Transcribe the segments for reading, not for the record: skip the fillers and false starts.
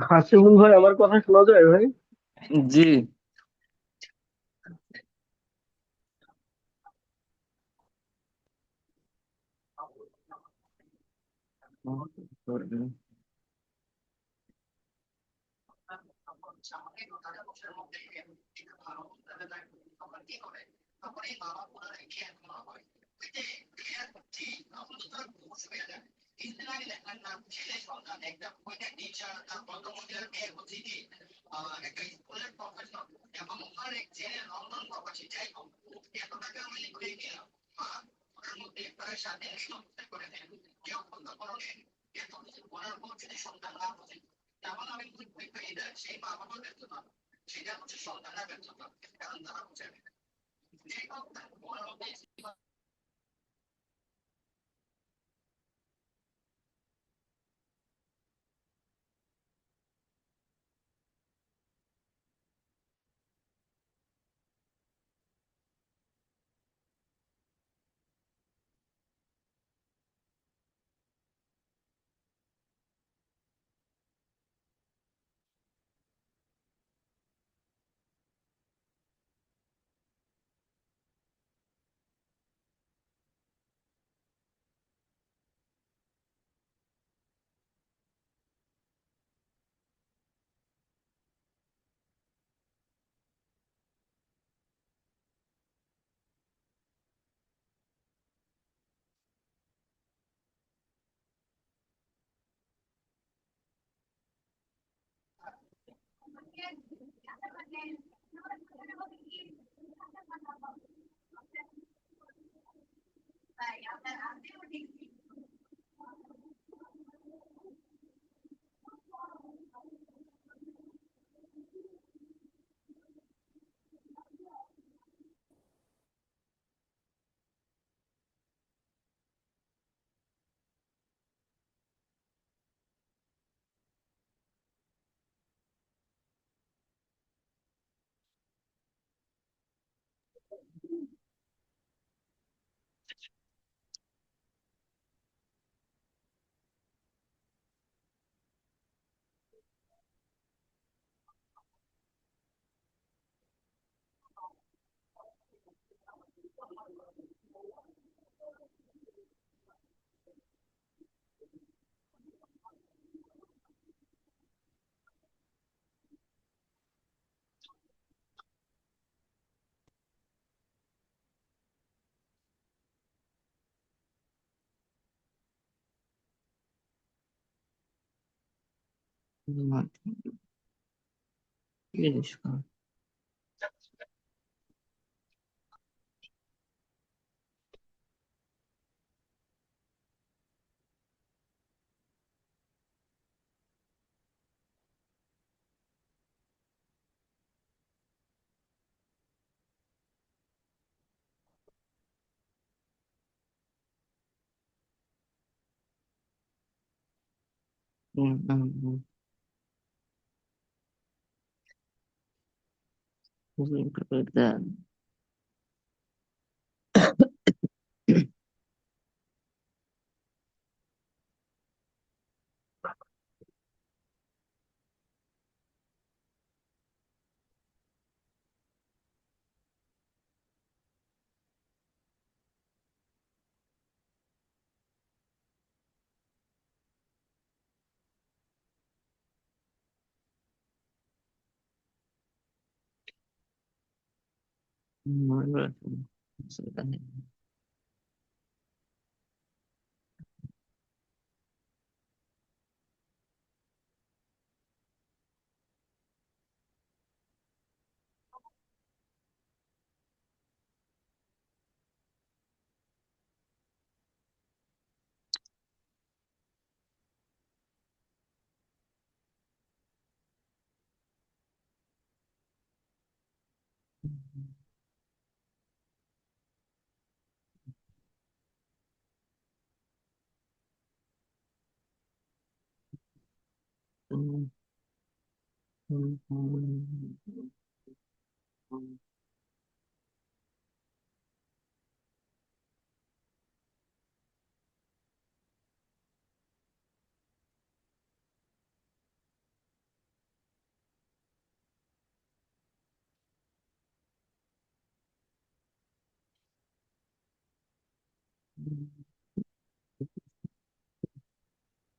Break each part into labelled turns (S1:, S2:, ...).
S1: হাসিমুল ভাই, আমার কথা শোনা যায় ভাই?
S2: জি।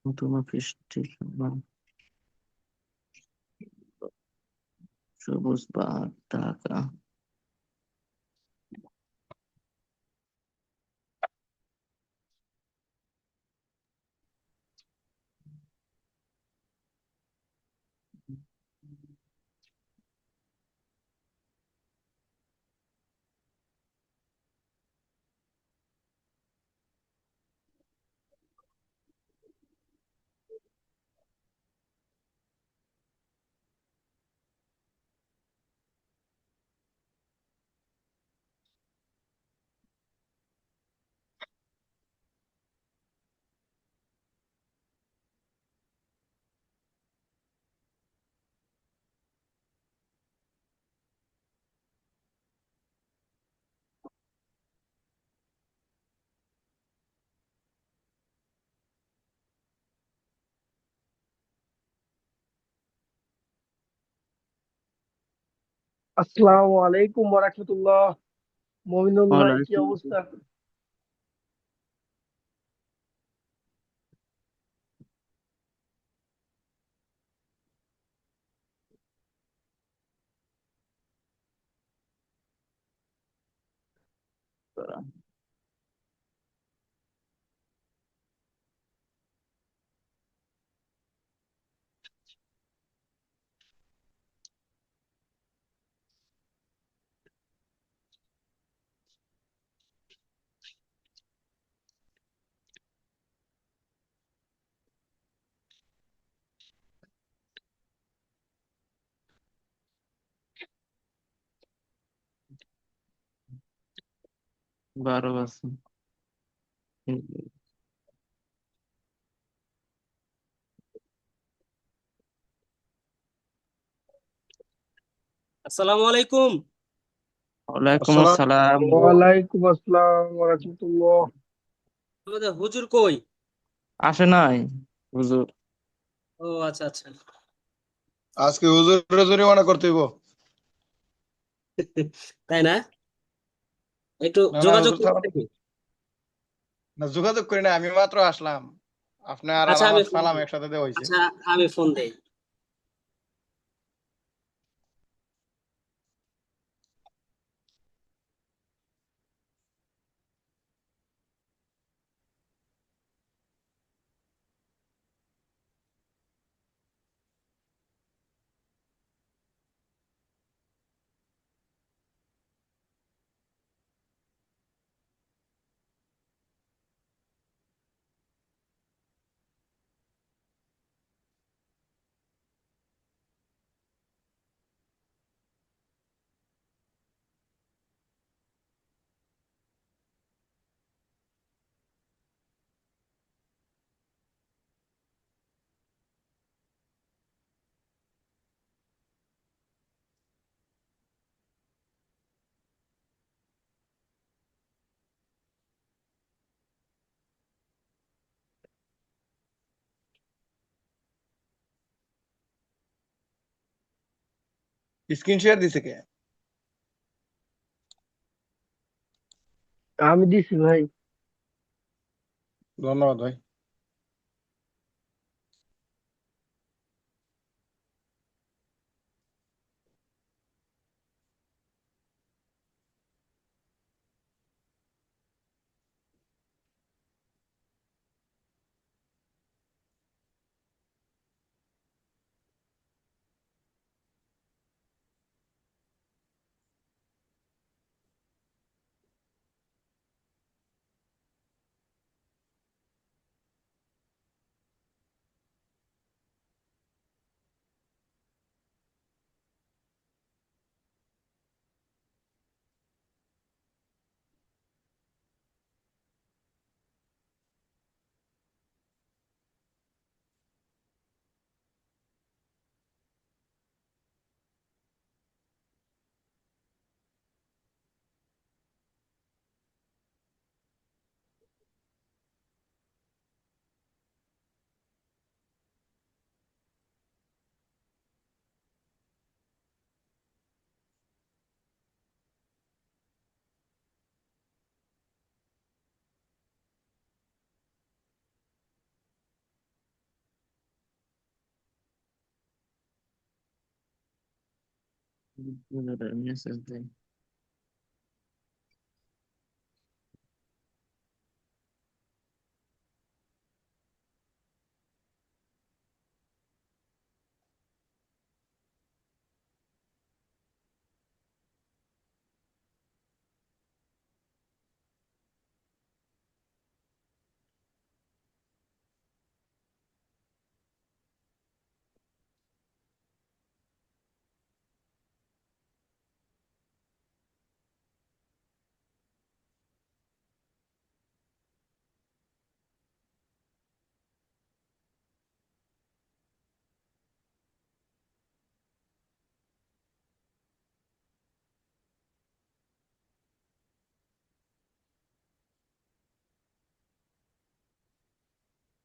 S2: তোমার বৃষ্টি সবুজ পাহাড় ঢাকা।
S1: আসসালামু আলাইকুম ওয়া রাহমাতুল্লাহ। মমিনুল ভাই, কি
S2: ওয়ালাইকুম
S1: অবস্থা?
S2: আসসালাম। বারো আছে।
S3: আসসালামু আলাইকুম।
S2: ওয়ালাইকুম
S4: আসসালাম।
S2: আসসালাম।
S1: ওয়ালাইকুম আসসালাম ওয়া রাহমাতুল্লাহ।
S3: আমাদের হুজুর কই?
S2: আসে নাই হুজুর।
S3: ও আচ্ছা আচ্ছা।
S4: আজকে হুজুরের জরিমানা করতে হইব।
S3: তাই না? একটু
S4: না না,
S3: যোগাযোগ
S4: হুজুর
S3: করতে
S4: থাকুন।
S3: হবে।
S4: না, যোগাযোগ করি না, আমি মাত্র আসলাম। আপনার আর
S3: আচ্ছা আমি
S4: আমার
S3: ফোন
S4: সালাম
S3: দিই।
S4: একসাথে দেওয়া হয়েছে।
S3: আচ্ছা আমি ফোন দেই।
S4: স্ক্রিন শেয়ার দিছে কে?
S1: আমি দিছি ভাই।
S4: ধন্যবাদ ভাই।
S2: মেসেজ দেয়।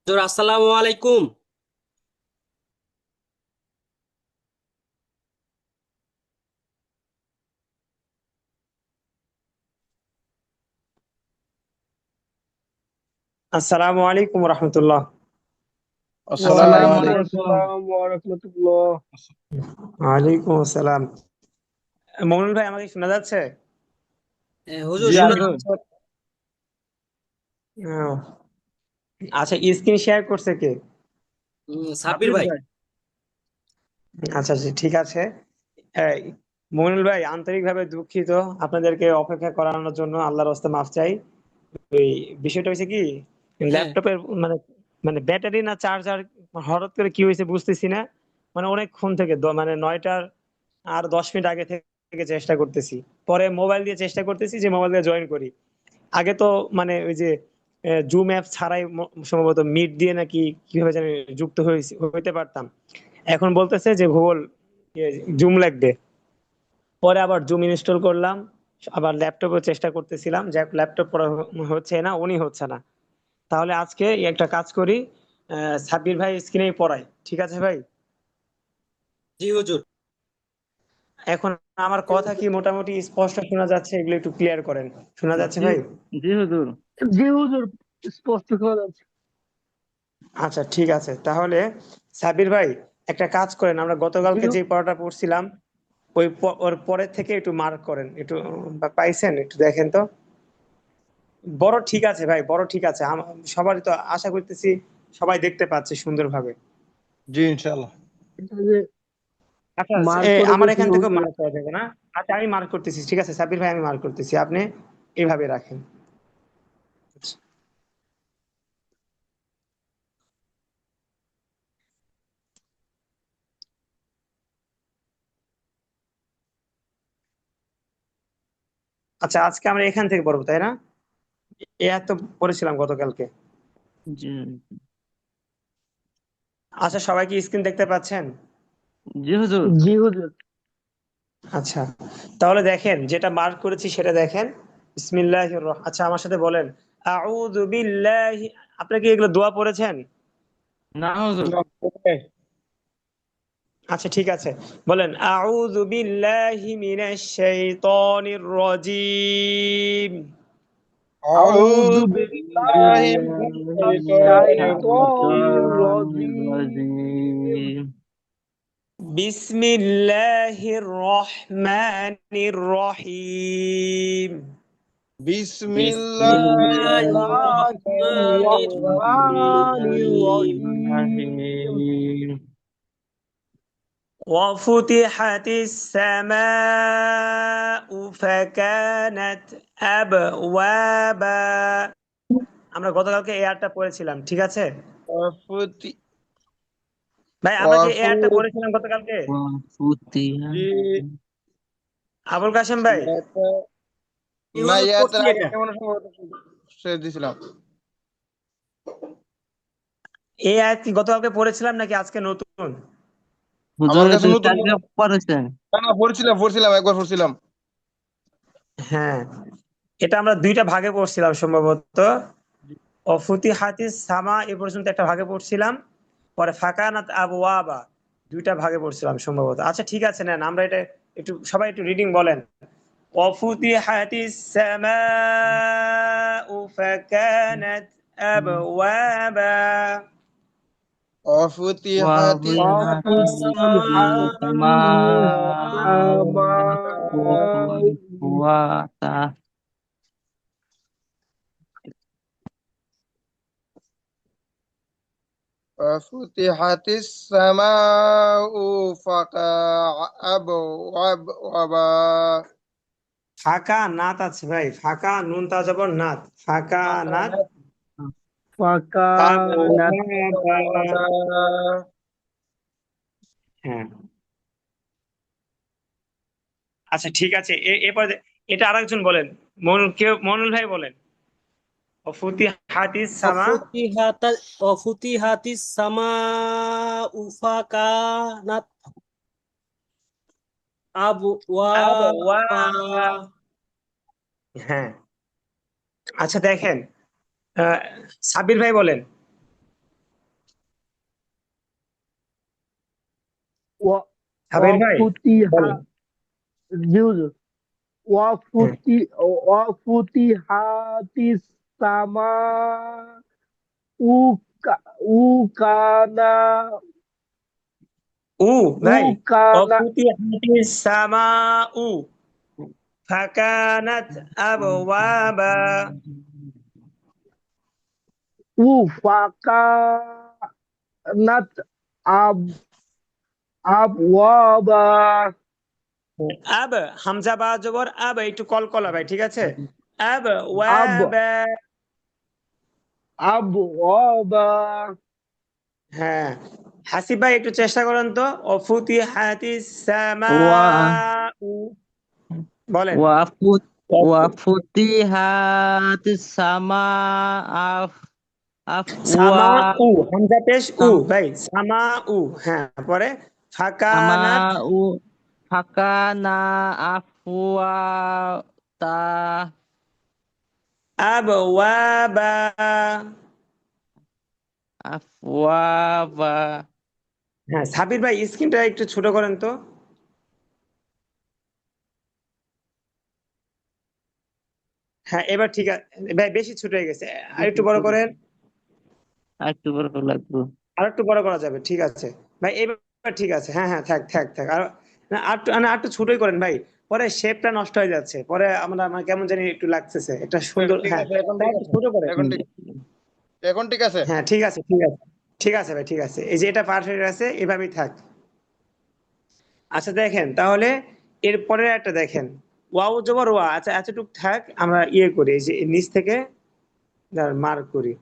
S3: হুজুর আসসালামু আলাইকুম।
S5: আসসালামু আলাইকুম রহমতুল্লাহ।
S4: আসসালামু
S1: ওয়ালাইকুম
S4: আলাইকুম।
S1: আসসালাম ওয়া রাহমাতুল্লাহ।
S5: ওয়ালাইকুম আসসালাম। মমিনুল ভাই, আমাকে শোনা যাচ্ছে?
S3: হুজুর
S2: জি
S3: শোনা
S2: হুজুর।
S3: যাচ্ছে।
S5: আহ, আচ্ছা, স্ক্রিন শেয়ার করছে কে?
S3: সাব্বির ভাই।
S5: আচ্ছা আচ্ছা, ঠিক আছে। এই, মমিনুল ভাই, আন্তরিকভাবে দুঃখিত আপনাদেরকে অপেক্ষা করানোর জন্য। আল্লাহর রাস্তে মাফ চাই। এই বিষয়টা হয়েছে কি,
S3: হ্যাঁ,
S5: ল্যাপটপের মানে মানে ব্যাটারি না চার্জার, হঠাৎ করে কি হয়েছে বুঝতেছি না। মানে অনেকক্ষণ থেকে মানে 9টার আর 10 মিনিট আগে থেকে চেষ্টা করতেছি। পরে মোবাইল দিয়ে চেষ্টা করতেছি যে মোবাইল দিয়ে জয়েন করি। আগে তো মানে ওই যে জুম অ্যাপ ছাড়াই সম্ভবত মিট দিয়ে নাকি কিভাবে জানি যুক্ত হইতে পারতাম। এখন বলতেছে যে গুগল জুম লাগবে। পরে আবার জুম ইনস্টল করলাম, আবার ল্যাপটপে চেষ্টা করতেছিলাম, যে ল্যাপটপ হচ্ছে না, উনি হচ্ছে না। তাহলে আজকে একটা কাজ করি, সাব্বির ভাই স্ক্রিনেই পড়াই, ঠিক আছে ভাই?
S3: জি হুজুর।
S5: এখন আমার কথা কি মোটামুটি স্পষ্ট শোনা যাচ্ছে? এগুলো একটু ক্লিয়ার করেন। শোনা যাচ্ছে
S2: জি
S5: ভাই?
S2: জি হুজুর।
S1: জি হুজুর, স্পষ্ট শোনা যাচ্ছে।
S5: আচ্ছা, ঠিক আছে। তাহলে সাব্বির ভাই, একটা কাজ করেন, আমরা
S1: জি
S5: গতকালকে যে পড়াটা পড়ছিলাম ওর পরের থেকে একটু মার্ক করেন একটু। পাইছেন? একটু দেখেন তো। বড় ঠিক আছে ভাই, বড় ঠিক আছে। সবারই তো আশা করতেছি সবাই দেখতে পাচ্ছে সুন্দরভাবে।
S4: জি ইনশাআল্লাহ।
S1: এটা যে
S5: আচ্ছা,
S1: মার্ক করে
S5: আমার
S1: দিয়েছি
S5: এখান থেকে
S1: হুজুর।
S5: মার্ক করা যাবে না? আচ্ছা, আমি মার্ক করতেছি, ঠিক আছে সাব্বির ভাই, আমি মার্ক করতেছি, আপনি এইভাবে রাখেন। আচ্ছা, আজকে আমরা এখান থেকে পড়বো, তাই না? এত পড়েছিলাম গতকালকে।
S2: জি
S5: আচ্ছা, সবাই কি স্ক্রিন দেখতে পাচ্ছেন?
S2: জি হুজুর।
S1: জি হুজুর।
S5: আচ্ছা, তাহলে দেখেন, যেটা মার্ক করেছি সেটা দেখেন। আচ্ছা, আমার সাথে বলেন, আউযু বিল্লাহি। আপনারা কি এগুলো দোয়া পড়েছেন?
S2: না হুজুর।
S5: আচ্ছা, ঠিক আছে। বলেন, আউযু বিল্লাহি মিনাশ শাইতানির রাজিম।
S1: আউযু
S4: আউযু বিল্লাহি
S1: বিল্লাহি
S4: মিনাশ
S1: মিনাশ
S4: শাইতানির
S1: শাইতানির রাজিম।
S2: রাজিম।
S5: বিসমিল্লাহির রহমানির রহিম।
S4: বিসমিল্লাহির
S3: বিসমিল্লাহির
S1: বিসমিল্লাহির
S3: রহমানির
S1: রহমানির রহিম।
S2: রহিম।
S5: وفتحت السماء فكانت أبوابا। আমরা গতকালকে এই আয়াতটা পড়েছিলাম, ঠিক আছে
S4: ওয়াফুতি
S5: ভাই? আমরা কি এই আয়াতটা
S4: ওয়াফুতি
S5: পড়েছিলাম গতকালকে?
S2: وفتحت
S5: আবুল কাশেম ভাই,
S3: কি
S4: না,
S3: হুজুর
S4: ইয়াতের
S3: পড়ছি
S4: আগে
S3: এটা।
S4: কেমন সম্ভবত শেষ দিছিলাম।
S5: এই আয়াত কি গতকালকে পড়েছিলাম নাকি আজকে নতুন?
S2: হুজুর,
S4: আমার
S2: এটা
S4: কাছে নতুন
S2: কালকে
S4: মনে হয়।
S2: পড়েছেন।
S4: না না, পড়ছিলাম একবার পড়ছিলাম।
S5: হ্যাঁ, এটা আমরা দুইটা ভাগে পড়ছিলাম সম্ভবত। অফুতিহাতিস সামা এ পর্যন্ত একটা ভাগে পড়ছিলাম, পরে ফাকানাত আবওয়াবা দুইটা ভাগে পড়ছিলাম সম্ভবত। আচ্ছা, ঠিক আছে, নেন আমরা এটা একটু সবাই একটু রিডিং বলেন। অফুতিহাতিস সামাউ ফাকানাত আবওয়াবা।
S4: وفتحت
S2: وفتحت السماء وفتحت
S4: وفتحت السماء أبوابا
S5: ফাঁকা নাত আছে ভাই, ফাঁকা নুন তা জবর নাত, ফাঁকা নাত
S1: فكانت
S5: হ্যাঁ আচ্ছা ঠিক আছে, এরপর এটা আরেকজন বলেন, মনুল ভাই বলেন। ফুতিহাতিস সামা
S3: অফুতিহাতিস সামাউ ফাকানাত আবওয়াবা।
S5: হ্যাঁ আচ্ছা দেখেন, সাবির ভাই বলেন। সাবির ভাই
S1: وفتح
S5: বলেন।
S1: جزء وفتحت السماء وكان
S5: উ ভাই
S1: وكان
S5: অফুতিহাতিস সামাউ ফাকানাত আবওয়াবা।
S1: وفكانت أبوابا
S5: আব হামজা বা জবর আব, একটু কলকলা ভাই, ঠিক আছে। আব ওয়াবা,
S1: أبوابا
S5: হ্যাঁ হাসিব ভাই একটু চেষ্টা করেন তো। অফুতিহাতিস সামাউ বলেন।
S2: وفتحت السماء
S5: সামা
S2: أفواه
S5: উ হামজা পেশ উ ভাই, সামা উ, হ্যাঁ পরে ফাকানাত
S2: السماء فكان أفواتا
S5: আবওয়াবা।
S2: أفوابا
S5: হ্যাঁ সাবির ভাই স্ক্রিনটা একটু ছোট করেন তো। হ্যাঁ এবার ঠিক আছে ভাই, বেশি ছোট হয়ে গেছে, আর একটু বড় করেন।
S2: একটু বড় করে লাগবে।
S5: আর একটু বড় করা যাবে, ঠিক আছে ভাই, এবার ঠিক আছে। হ্যাঁ হ্যাঁ থাক থাক থাক, আর না আর একটু ছোটই করেন ভাই, পরে শেপটা নষ্ট হয়ে যাচ্ছে, পরে আমার কেমন জানি একটু লাগতেছে, এটা সুন্দর।
S4: ঠিক
S5: হ্যাঁ
S4: আছে, এখন
S5: তাই
S4: ঠিক
S5: একটু
S4: আছে,
S5: ছোট করে।
S4: এখন ঠিক আছে।
S5: হ্যাঁ ঠিক আছে ঠিক আছে ঠিক আছে ভাই, ঠিক আছে, এই যে এটা পারফেক্ট আছে, এভাবেই থাক। আচ্ছা দেখেন তাহলে এর পরের একটা দেখেন, ওয়াও জবর ওয়া। আচ্ছা এতটুক থাক, আমরা ইয়ে করি, এই যে নিচ থেকে মার্ক করি।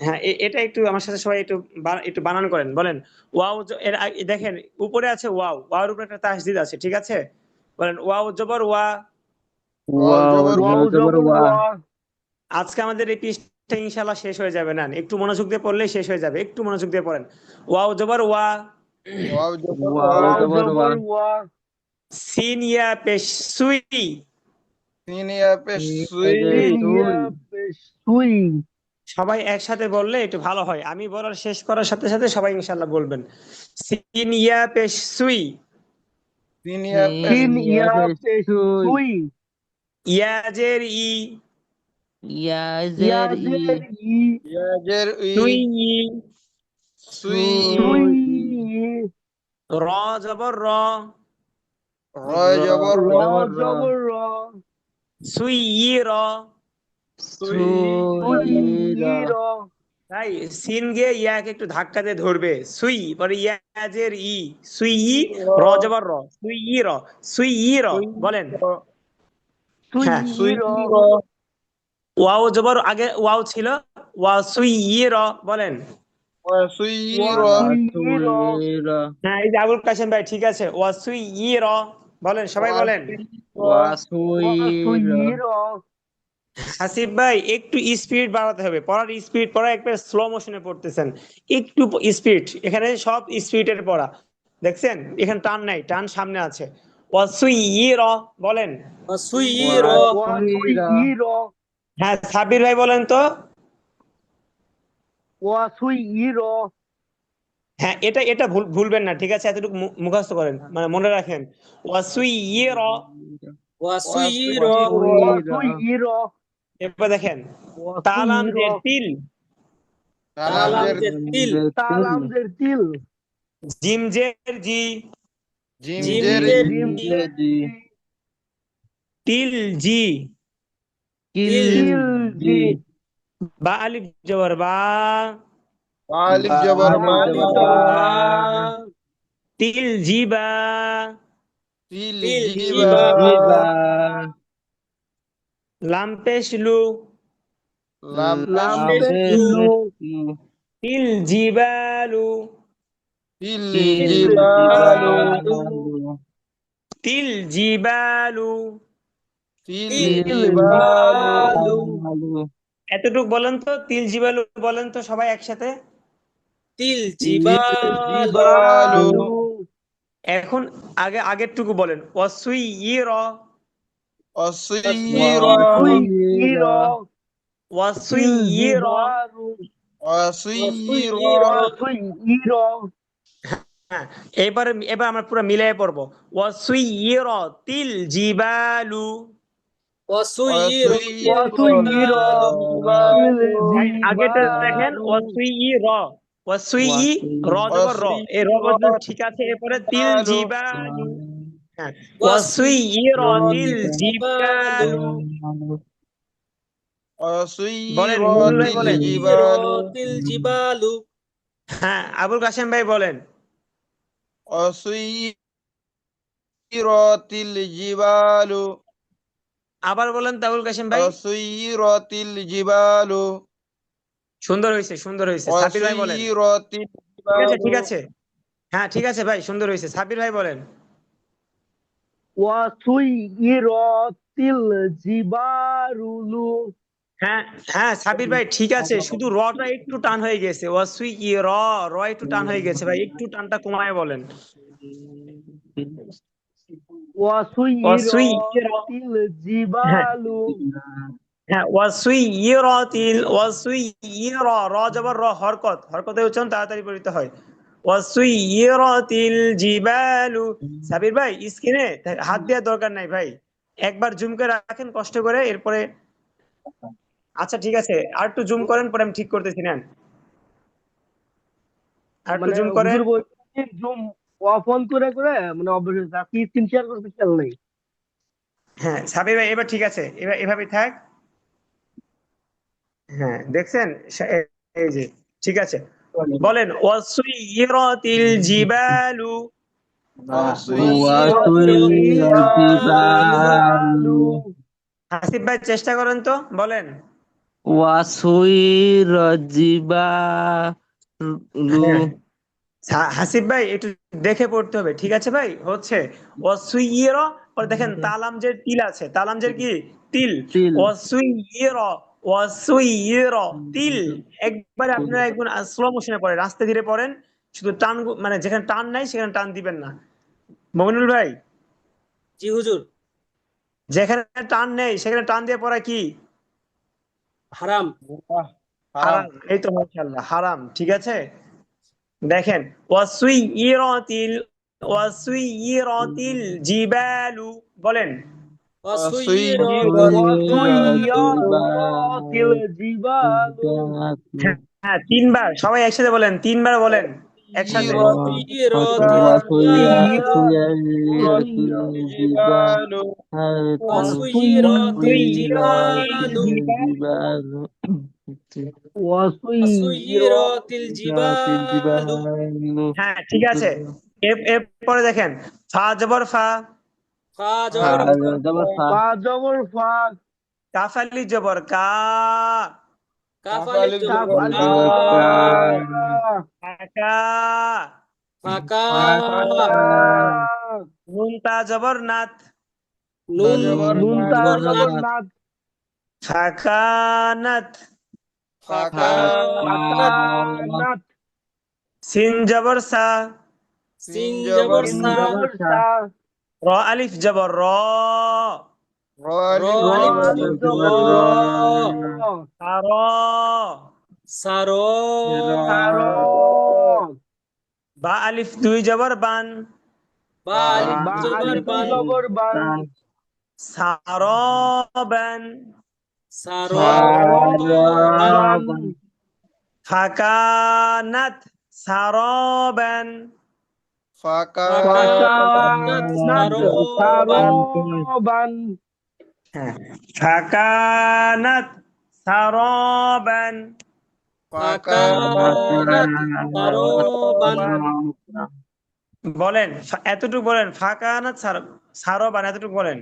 S5: হ্যাঁ এটা একটু আমার সাথে সবাই একটু একটু বানান করেন, বলেন। ওয়াও দেখেন উপরে আছে ওয়াও, ওয়াওর উপরে একটা তাসদিদ আছে, ঠিক আছে, বলেন ওয়াও জবর ওয়া।
S4: ওয়াও জবর
S1: واو
S2: জবর
S1: زبر
S2: ওয়া।
S5: আজকে আমাদের এই পৃষ্ঠা ইনশাল্লাহ শেষ হয়ে যাবে না, একটু মনোযোগ দিয়ে পড়লেই শেষ হয়ে যাবে, একটু মনোযোগ দিয়ে পড়েন। ওয়াও জবর ওয়া,
S4: ওয়াও জবর
S2: ওয়াও
S1: واو
S2: জবর ওয়া।
S1: زبر وا
S5: সিন ইয়া পেশ সুই,
S4: সিনিয়া পেশ সুই
S1: سين يا بشوي
S5: সবাই একসাথে বললে একটু ভালো হয়, আমি বলার শেষ করার সাথে সাথে সবাই ইনশাল্লাহ বলবেন। সিন ইয়া পেশ সুই,
S4: সিনিয়া পেশ
S1: سين يا
S2: সুই
S1: بشوي
S5: ইয়াজের ই,
S2: ইয়া
S1: يا
S2: জের ই
S1: زر ي
S4: ইয়াজের ই
S5: সুই ই,
S4: সুই
S1: سوي
S5: র জবর র,
S4: রয় জবর র
S1: را
S2: জবর র
S1: زبر را
S5: সুই ই র।
S2: সুই র
S1: سوي را
S5: তাই সিন গে ইয়াকে একটু ধাক্কা দিয়ে ধরবে, সুই পরে ইয়াজের ই, সুই ই, র জবর র, সুই ই র, সুই ই র, বলেন। হ্যাঁ
S1: سوي را
S4: র
S5: ওয়াও জবর আগে ওয়াও ছিল, ওয়া সুই ই র, বলেন।
S4: সুই র
S1: وسوي را
S2: সুই র
S5: হ্যাঁ এই যে আবুল কাশেম ভাই, ঠিক আছে, ওয়া সুই ই র, বলেন সবাই বলেন।
S2: ওয়া সুই র
S1: وسوي را
S5: হাসিব ভাই একটু স্পিড বাড়াতে হবে, পড়ার স্পিড, পড়া একবার স্লো মোশনে পড়তেছেন, একটু স্পিড, এখানে সব স্পিডের পড়া, দেখছেন এখানে টান নাই, টান সামনে আছে। ওয়া সুই ই র, বলেন।
S3: সুই
S2: ওয়া
S3: র
S2: সুই র
S1: وسوي را
S5: হ্যাঁ সাব্বির ভাই বলেন তো।
S1: وسير
S5: হ্যাঁ এটা এটা ভুলবেন না, ঠিক আছে? এতটুকু মুখস্থ করেন, মানে মনে রাখেন। ওয়াসুইয়ির।
S3: ওয়াসুইর
S1: وسير
S5: এরপর দেখেন তালাম
S1: وسير
S5: যে তিল,
S3: তালাম
S4: তালামজের
S3: যে তিল
S1: তালাম দের তিল
S5: জিম জের জি,
S3: জিম
S4: জিমজের
S3: যে
S1: জিম
S3: জি,
S1: দের জি
S5: তিল জি,
S3: তিল
S1: তিল জি
S5: বা আলিফ জবর বা,
S4: আলিফ জবর বা,
S3: আলিফ জবর বা,
S5: তিল জি বা,
S4: তিল
S3: তিল
S4: জিবা,
S3: জিবা,
S5: লাম পেশ লু,
S4: লাম
S3: লাম
S4: পেশ
S3: পেশ
S1: লাম্পেশ
S3: লু,
S1: লু
S5: তিল জিবালু,
S4: তিল
S3: তিল
S4: জিবালু,
S3: জিবালু,
S5: তিল জিবালু।
S4: তিল
S3: তিল
S1: তিল
S4: জিবালু।
S3: জিবালু,
S5: এতটুক বলেন তো, তিল জিবালু বলেন তো সবাই একসাথে।
S3: তিল
S4: তিল
S3: জিবালু,
S4: জিবালু,
S1: জিবালু
S5: এখন আগেরটুকু বলেন। ওয়াসুইয়ির,
S4: অসির,
S1: وسير
S5: ওয়াসুইয়ির।
S1: الجبال
S4: অসির,
S3: ওয়াসুইর,
S1: وسير
S5: হ্যাঁ, এবার আমরা পুরো মিলিয়ে পড়বো। ওয়াসুইয়ির তিল জিবালু।
S3: ওয়াসুইর
S4: অসির
S1: وسير
S3: জিবালু,
S5: আগেরটা দেখেন
S1: الجبال
S5: ওয়াসুইয়ির, ওয়াসুইয়ি র জবর র, এই র বদল ঠিক আছে। এরপরে তিল
S4: জিবালু,
S5: জিবালু। হ্যাঁ, ওয়াসুইয়ির তিল
S3: ওয়াসুইর জিবালু,
S5: জিবালু। বলেন
S4: অসির
S5: মমিনুল ভাই
S4: তিল
S5: বলেন।
S4: জিবালু,
S3: তিল জিবালু,
S5: হ্যাঁ আবুল কাশেম ভাই বলেন।
S4: অসির তিল জিবালু,
S5: আবার বলেন তো আবুল কাশেম ভাই।
S4: অসির তিল জিবালু,
S5: সুন্দর হয়েছে, সুন্দর হয়েছে। সাবির ভাই বলেন।
S4: অসির তিল
S5: ঠিক আছে,
S4: জিবালু,
S5: ঠিক আছে। হ্যাঁ ঠিক আছে ভাই, সুন্দর হয়েছে। সাবির ভাই বলেন।
S1: وسيرت الجبال
S5: হ্যাঁ হ্যাঁ সাবির ভাই ঠিক আছে, শুধু রটা একটু টান হয়ে গেছে। ওয়াসুই কি র, র একটু টান হয়ে গেছে ভাই, একটু টানটা কমায় বলেন। ওয়াসুই
S1: وسيرت
S5: র, হ্যাঁ
S1: الجبال
S5: হ্যাঁ ওয়াসুই র র জবর র, হরকত, হরকতের উচ্চারণ তাড়াতাড়ি পড়িতে হয়। ওয়াসুইরাতিল জিবালু। সাবির ভাই স্ক্রিনে হাত দেওয়ার দরকার নাই ভাই, একবার জুম করে রাখেন কষ্ট করে, এরপরে। আচ্ছা ঠিক আছে, আর একটু জুম করেন, পরে আমি ঠিক করতেছি, নেন আর একটু
S1: মানে
S5: জুম করেন।
S1: হুজুর বলছি জুম অফ অন করে করে মানে অভ্যাস হয়েছে আপনি স্ক্রিন শেয়ার করতে খেয়াল নেই
S5: হ্যাঁ সাবির ভাই এবার ঠিক আছে, এবার এভাবেই থাক। হ্যাঁ দেখছেন, এই যে ঠিক আছে। বলেন ওয়াসুইরাতিল জিবালু।
S4: অসির
S1: الجبال
S5: হাসিব ভাই চেষ্টা করেন তো, বলেন। হ্যাঁ হাসিব ভাই একটু দেখে পড়তে হবে, ঠিক আছে ভাই? হচ্ছে অসুইয়ের, পরে দেখেন তালামজের তিল আছে, তালামজের কি তিল, অসুইয়ের, অসুইয়ের তিল। একবারে আপনারা একদম স্লো মোশনে পড়েন, আস্তে ধীরে পড়েন, শুধু টান, মানে যেখানে টান নাই সেখানে টান দিবেন না। মমিনুল ভাই,
S3: জি হুজুর,
S5: যেখানে টান নেই সেখানে টান দিয়ে পড়া কি?
S3: হারাম।
S4: হারাম,
S5: হারাম। এই তো মাশাআল্লাহ, হারাম, ঠিক আছে। দেখেন ওয়াসুইরাতিল, ওয়াসুইরাতিল জিবালু, বলেন।
S4: অসির
S1: وسيرت الجبال
S5: হ্যাঁ হ্যাঁ, তিনবার সবাই একসাথে বলেন, তিনবার বলেন একসাথে।
S3: ওয়াসুইরাতিল জিবালু,
S4: জিবালু,
S3: ওয়াসুইরাতিল
S5: ওয়াসুইরাতিল
S3: জিবালু,
S5: জিবালু।
S1: وسيرت
S3: ওয়াসুইরাতিল জিবালু,
S5: হ্যাঁ ঠিক আছে। এরপরে দেখেন ফা জবর ফা,
S3: ফা জবর ফা,
S1: ফা জবর ফা
S5: কাফালি জবর কা,
S3: কাফ আলিফ
S4: কাফালিফ
S3: জবর
S1: কাফ
S4: জবর
S3: কা,
S1: আলিফ
S4: কা,
S1: জবর
S5: কাকা,
S3: ফাঁকা,
S1: ফাঁকা
S5: নুন তা জবর নাত,
S3: নুন
S4: জবর
S1: নুন তা
S3: জবর নাত,
S1: জগন্নাথ
S5: ফাকানাত,
S3: ফাঁকা নাত,
S1: ফাঁকানাথ
S5: সিন জবর সা,
S3: সিন
S4: জবর
S3: জবর
S1: সিন
S3: সা,
S1: জবর সা
S5: র আলিফ জবর র,
S4: র আলিফ
S3: র আলিফ
S1: র
S3: জবর
S1: জবর
S3: র,
S5: সার
S3: সারো
S1: সার
S5: বা আলিফ দুই জবর বান
S3: বা আলিফ
S1: বা
S3: জবর
S1: আলিফ
S3: বান,
S1: জবর বান
S5: সারবান
S3: সারো বান,
S1: সারবান
S5: ফাকানাত সারবান
S4: ফাঁকা
S3: ফাকানাত
S1: ফাকানাত
S3: সারোবান,
S1: সারবান
S5: হ্যাঁ ফাকানাত সারবান
S4: ফাঁকা
S3: ফাকানাত সারোবান,
S5: বলেন এতটুকু বলেন ফাকানাত সারবান এতটুকু বলেন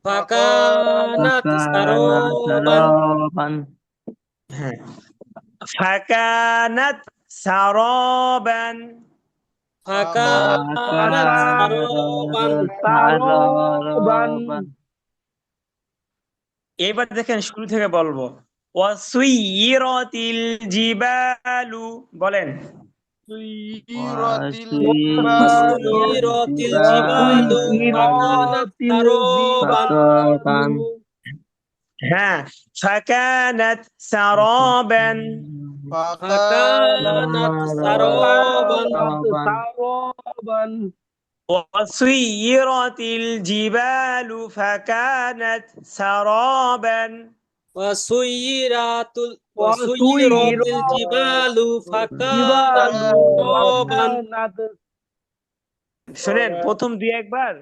S3: ফাকানাত সারোবান,
S5: হ্যাঁ ফাকানাত সারবান
S3: ফাকানাত সারোবান।
S1: সারবান
S5: এবার দেখেন শুরু থেকে বলবো ওয়াসুইরাতিল জিবালু বলেন
S4: সুইরাতিল
S3: ওয়াসুইরাতিল জিবালু ফাকানাত
S1: সুইরাতিল
S3: সারোবান,
S1: জিবালু
S5: হ্যাঁ ফাকানাত সারাবান
S3: ফাকানাত সারোবান,
S1: সারবান
S5: ওয়াসুইরাতিল জিবালু ফাকানাত সারাবান
S3: ওয়াসুইরাতিল জিবালু ফাকানাত সারোবান।
S5: শুনেন প্রথম দুই একবার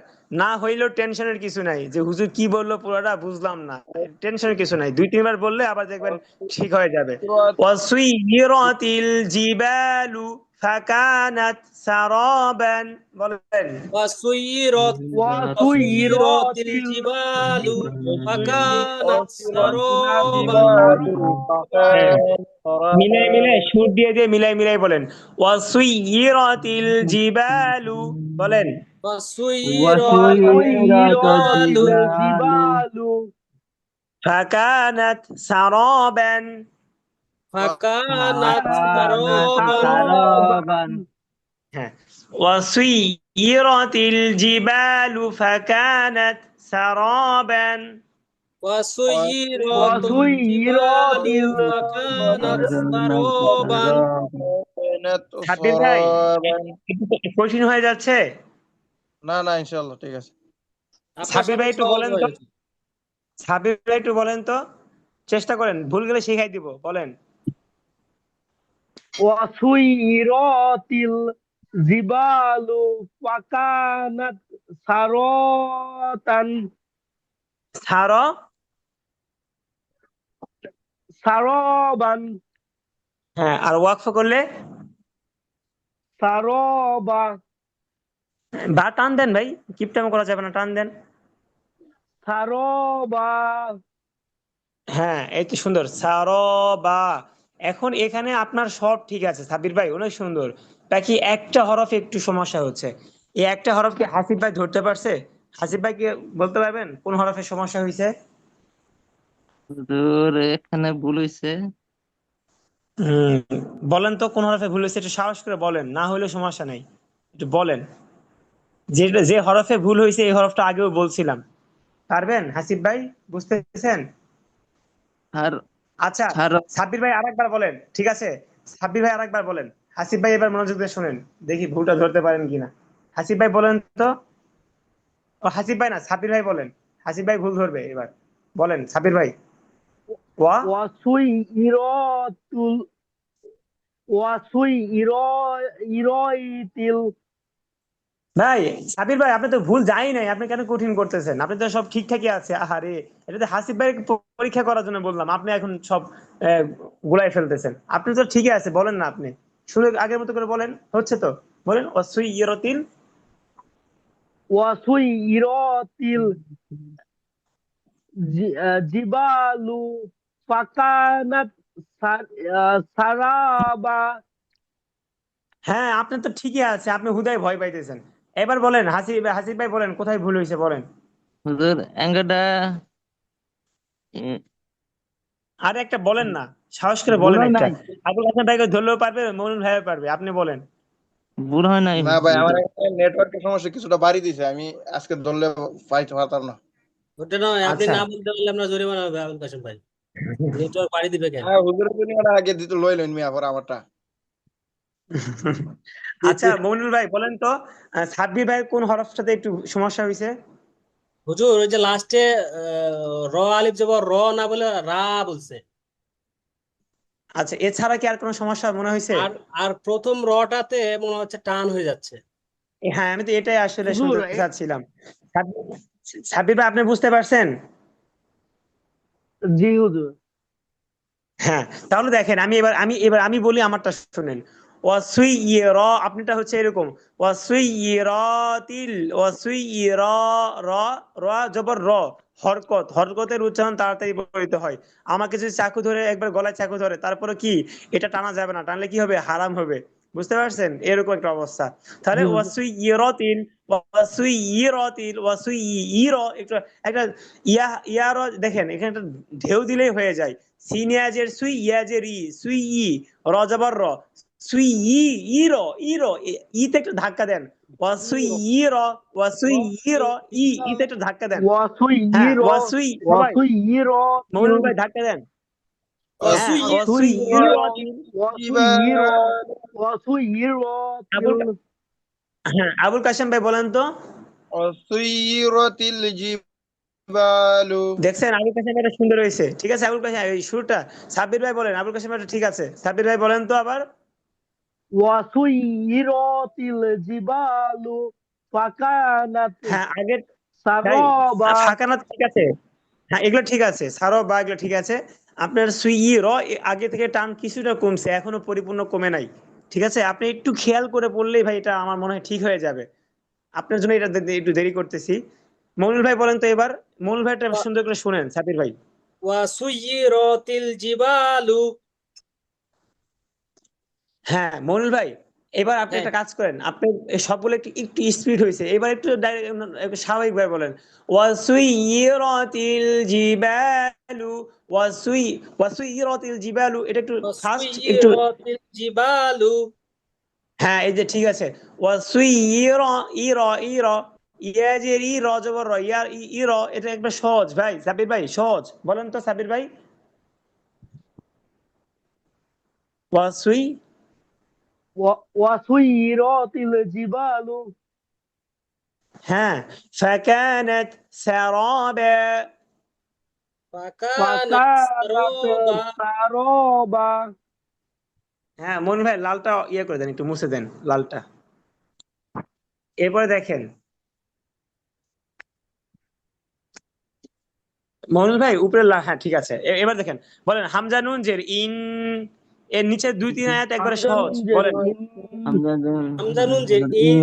S5: না হইলেও টেনশনের কিছু নাই যে হুজুর কি বললো পুরোটা বুঝলাম না, টেনশনের কিছু নাই, দুই তিনবার বললে আবার দেখবেন ঠিক হয়ে যাবে ওয়াসুইরাতিল জিবালু ফাকানাত সারাবান বলেন
S3: ওয়াসুইরাতিল জিবালু ফাকানাত সারোবান।
S5: হ্যাঁ মিলাই মিলাই সুর দিয়ে দিয়ে মিলাই মিলাই বলেন ওয়াসুইরাতিল জিবালু বলেন
S3: ওয়াসুইরাতিল জিবালু
S1: জিবালু
S5: ফাকানাত সারাবান
S3: ফাকানাত সারোবান।
S1: সারবান
S5: হ্যাঁ ওয়াসুইরাতিল জিবালু ফাকানাত সারাবান
S3: ওয়াসুইরাতিল জিবালু ফাকানাত সারোবান।
S5: সাব্বির ভাই একটু কঠিন হয়ে যাচ্ছে,
S4: না না ইনশাআল্লাহ ঠিক আছে।
S3: আপনার
S5: সাব্বির ভাই
S3: সামনে
S5: একটু
S3: সহজ
S5: বলেন তো,
S3: হয়েছে।
S5: সাব্বির ভাই একটু বলেন তো, চেষ্টা করেন, ভুল গেলে শিখাই দিব, বলেন
S1: ওয়াসুইরাতিল জিবালু ফাকানাত সারতান
S5: সার
S1: সারবান
S5: হ্যাঁ আর ওয়াকফ করলে
S1: সারবা
S5: বা টান দেন ভাই, কিপটামো করা যাবে না, টান দেন।
S1: সারবা
S5: হ্যাঁ এই তো সুন্দর সারবা। এখন এখানে আপনার সব ঠিক আছে সাব্বির ভাই, অনেক সুন্দর, বাকি একটা হরফে একটু সমস্যা হচ্ছে। এই একটা হরফ কি হাসিব ভাই ধরতে পারছে? হাসিব ভাই কি বলতে পারবেন কোন হরফে সমস্যা হয়েছে?
S2: হুজুর এখানে ভুল হইছে।
S5: হম বলেন তো কোন হরফে ভুল হয়েছে, একটু সাহস করে বলেন, না হলেও সমস্যা নেই, একটু বলেন। যে হরফে ভুল হয়েছে এই হরফটা আগেও বলছিলাম, পারবেন হাসিব ভাই, বুঝতেছেন?
S2: আর
S5: আচ্ছা
S2: ছাড়
S5: সাব্বির ভাই আরেকবার বলেন, ঠিক আছে সাব্বির ভাই আরেকবার বলেন, হাসিব ভাই এবার মনোযোগ দিয়ে শুনেন, দেখি ভুলটা ধরতে পারেন কিনা। হাসিব ভাই বলেন তো, ও হাসিব ভাই না সাব্বির ভাই বলেন, হাসিব ভাই ভুল ধরবে এবার, বলেন সাব্বির ভাই। ওয়া
S1: ওয়াসুইরাতুল ওয়াসুইরাতিল
S5: ভাই সাব্বির ভাই আপনি তো ভুল যাই নাই, আপনি কেন কঠিন করতেছেন? আপনি তো সব ঠিকঠাকই আছে, আহারে এটা তো হাসিব ভাই পরীক্ষা করার জন্য বললাম, আপনি এখন সব গুলাই ফেলতেছেন। আপনি তো ঠিকই আছে, বলেন না আপনি, শুনে আগের মতো করে বলেন, হচ্ছে তো, বলেন ওয়াসুইরাতিল
S1: ওয়াসুইরাতিল জিবালু ফাকানাত সারাবা
S2: হ্যাঁ
S5: আপনি তো ঠিকই আছে, আপনি হুদায় ভয় পাইতেছেন। এবার বলেন হাসিব ভাই বলেন কোথায় ভুল হয়েছে বলেন।
S2: হুজুর অ্যাঙ্গেলটা
S5: আরে একটা বলেন না, সাহস করে
S2: ভুল
S5: বলেন
S2: হয়
S5: একটা।
S2: নাই,
S5: আবুল হাসান ভাইকে ধরলেও পারবে, মনুল ভাইও পারবে, আপনি বলেন।
S2: ভুল হয় নাই
S4: না ভাই আমার
S2: হুজুর।
S4: নেটওয়ার্কের সমস্যা কিছুটা বাড়ি দিছে, আমি আজকে ধরলে পাইতে পারতাম না।
S3: ওটা নয়, আপনি
S5: আচ্ছা
S3: না বলতে পারলে আমরা জরিমানা হবে আবুল কাশেম ভাই। নেটওয়ার্ক পাড়ি দিবে কেন?
S4: হ্যাঁ হুজুরের জন্য আগে দিতে লইলেন মিয়া পরে আমারটা।
S5: আচ্ছা মমিনুল ভাই বলেন তো, সাব্বির ভাই কোন হরফটাতে একটু সমস্যা হয়েছে?
S3: হুজুর ওই যে লাস্টে র আলিফ জবর র না বলে রা বলছে।
S5: আচ্ছা এছাড়া কি আর কোনো সমস্যা মনে হয়েছে?
S3: আর আর প্রথম রটাতে মনে হচ্ছে টান হয়ে যাচ্ছে।
S5: হ্যাঁ আমি তো এটাই আসলে
S1: হুজুর
S5: শুনতে চাচ্ছিলাম। সাব্বির ভাই আপনি বুঝতে পারছেন?
S1: জি হুজুর।
S5: হ্যাঁ তাহলে দেখেন আমি বলি আমারটা শুনেন। ওয়াসুই র, আপনিটা হচ্ছে এরকম ওয়াসুই রাতিল, ওয়াসুই র, র, র জবর র, হরকতের উচ্চারণ তাড়াতাড়ি বলতে হয়। আমাকে যদি চাকু ধরে একবার গলায় চাকু ধরে তারপরে কি এটা টানা যাবে না, টানলে কি হবে, হারাম হবে। বুঝতে পারছেন, এরকম একটা অবস্থা। তাহলে
S1: জি হুজুর।
S5: ওয়াসুই ইরাতিল, ওয়াসুই ইরাতিল, ওয়াসুই ইর, একটু একটা ইয়ার দেখেন এখানে একটা ঢেউ দিলেই হয়ে যায়। সিন ইয়াজের সুই, ইয়াজের ই, সুই ই, র জবর র, সুই ই, ইতে একটা ধাক্কা দেন। ওয়াসুই ই র, ওয়াসুই ই র, ইতে একটা ধাক্কা দেন। হ্যাঁ
S1: ওয়াসুইর
S5: ওয়াসুই, সবাই
S1: ওয়াসুইর
S5: মমিনুল ভাই ধাক্কা দেন। হ্যাঁ ওয়াসুই
S1: ওয়াসুইর
S5: ই র,
S1: ওয়াসুইর ওয়াসুইর
S5: আবুল হ্যাঁ আবুল কাশেম ভাই বলেন তো।
S4: সুইরাতিল জিবালু।
S5: দেখছেন আবুল কাশেম ভাই সুন্দর হয়েছে, ঠিক আছে আবুল কাশেম এই শুরুটা। সাব্বির ভাই বলেন, আবুল কাশেম ভাই ঠিক আছে, সাব্বির ভাই বলেন তো আবার।
S1: ওয়াসুইরাতিল জিবালু ফাকানাত
S5: হ্যাঁ আগের তাই
S1: সারাবা।
S5: ফাঁকা না ঠিক আছে। হ্যাঁ এগুলো ঠিক আছে, সারো বা এগুলো ঠিক আছে। আপনার সুই র আগে থেকে টান কিছুটা কমছে, এখনো পরিপূর্ণ কমে নাই। ঠিক আছে, আপনি একটু খেয়াল করে পড়লেই ভাই এটা আমার মনে হয় ঠিক হয়ে যাবে। আপনার জন্য এটা একটু দেরি করতেছি। মনির ভাই বলেন তো এবার, মনির ভাইটা সুন্দর করে শুনেন সাবির ভাই।
S3: ওয়াসুইরাতিল জিবালু।
S5: হ্যাঁ মনির ভাই, এবার আপনি
S3: হ্যাঁ
S5: একটা কাজ করেন, আপনি এই সবগুলো একটু একটু স্পিড হয়েছে, এবার একটু স্বাভাবিক ভাবে বলেন। ওয়াসুইরাতিল জিবালু, ওয়াসুই ওয়াসুইরাতিল জিবালু, এটা একটু ফাস্ট একটু।
S3: ওয়াসুইরাতিল জিবালু।
S5: হ্যাঁ এই যে ঠিক আছে। ওয়াসুইরা ইরা ইরা, ইয়াজের ই র জবর র, ইয়ার ই র, এটা একবার সহজ ভাই, সাবির ভাই সহজ বলেন তো সাবির ভাই। ওয়াসুই
S1: ওয়াসুইরাতিল জিবালু
S5: হ্যাঁ ফাকানাত সারাবা।
S3: ফাকানাত
S1: ফাকানাত
S3: সারাবা।
S1: সারাবা।
S5: হ্যাঁ মন ভাই লালটা ইয়ে করে দেন, একটু মুছে দেন লালটা। এরপরে দেখেন মনুল ভাই উপরে হ্যাঁ ঠিক আছে, এবার দেখেন বলেন হামজা নুন জের ইন, এর নিচে দুই তিন আয়াত একবারে
S1: হামজা
S5: সহজ
S1: নুন জের
S5: বলেন।
S1: ইন।
S3: হামজা নুন যে ইন।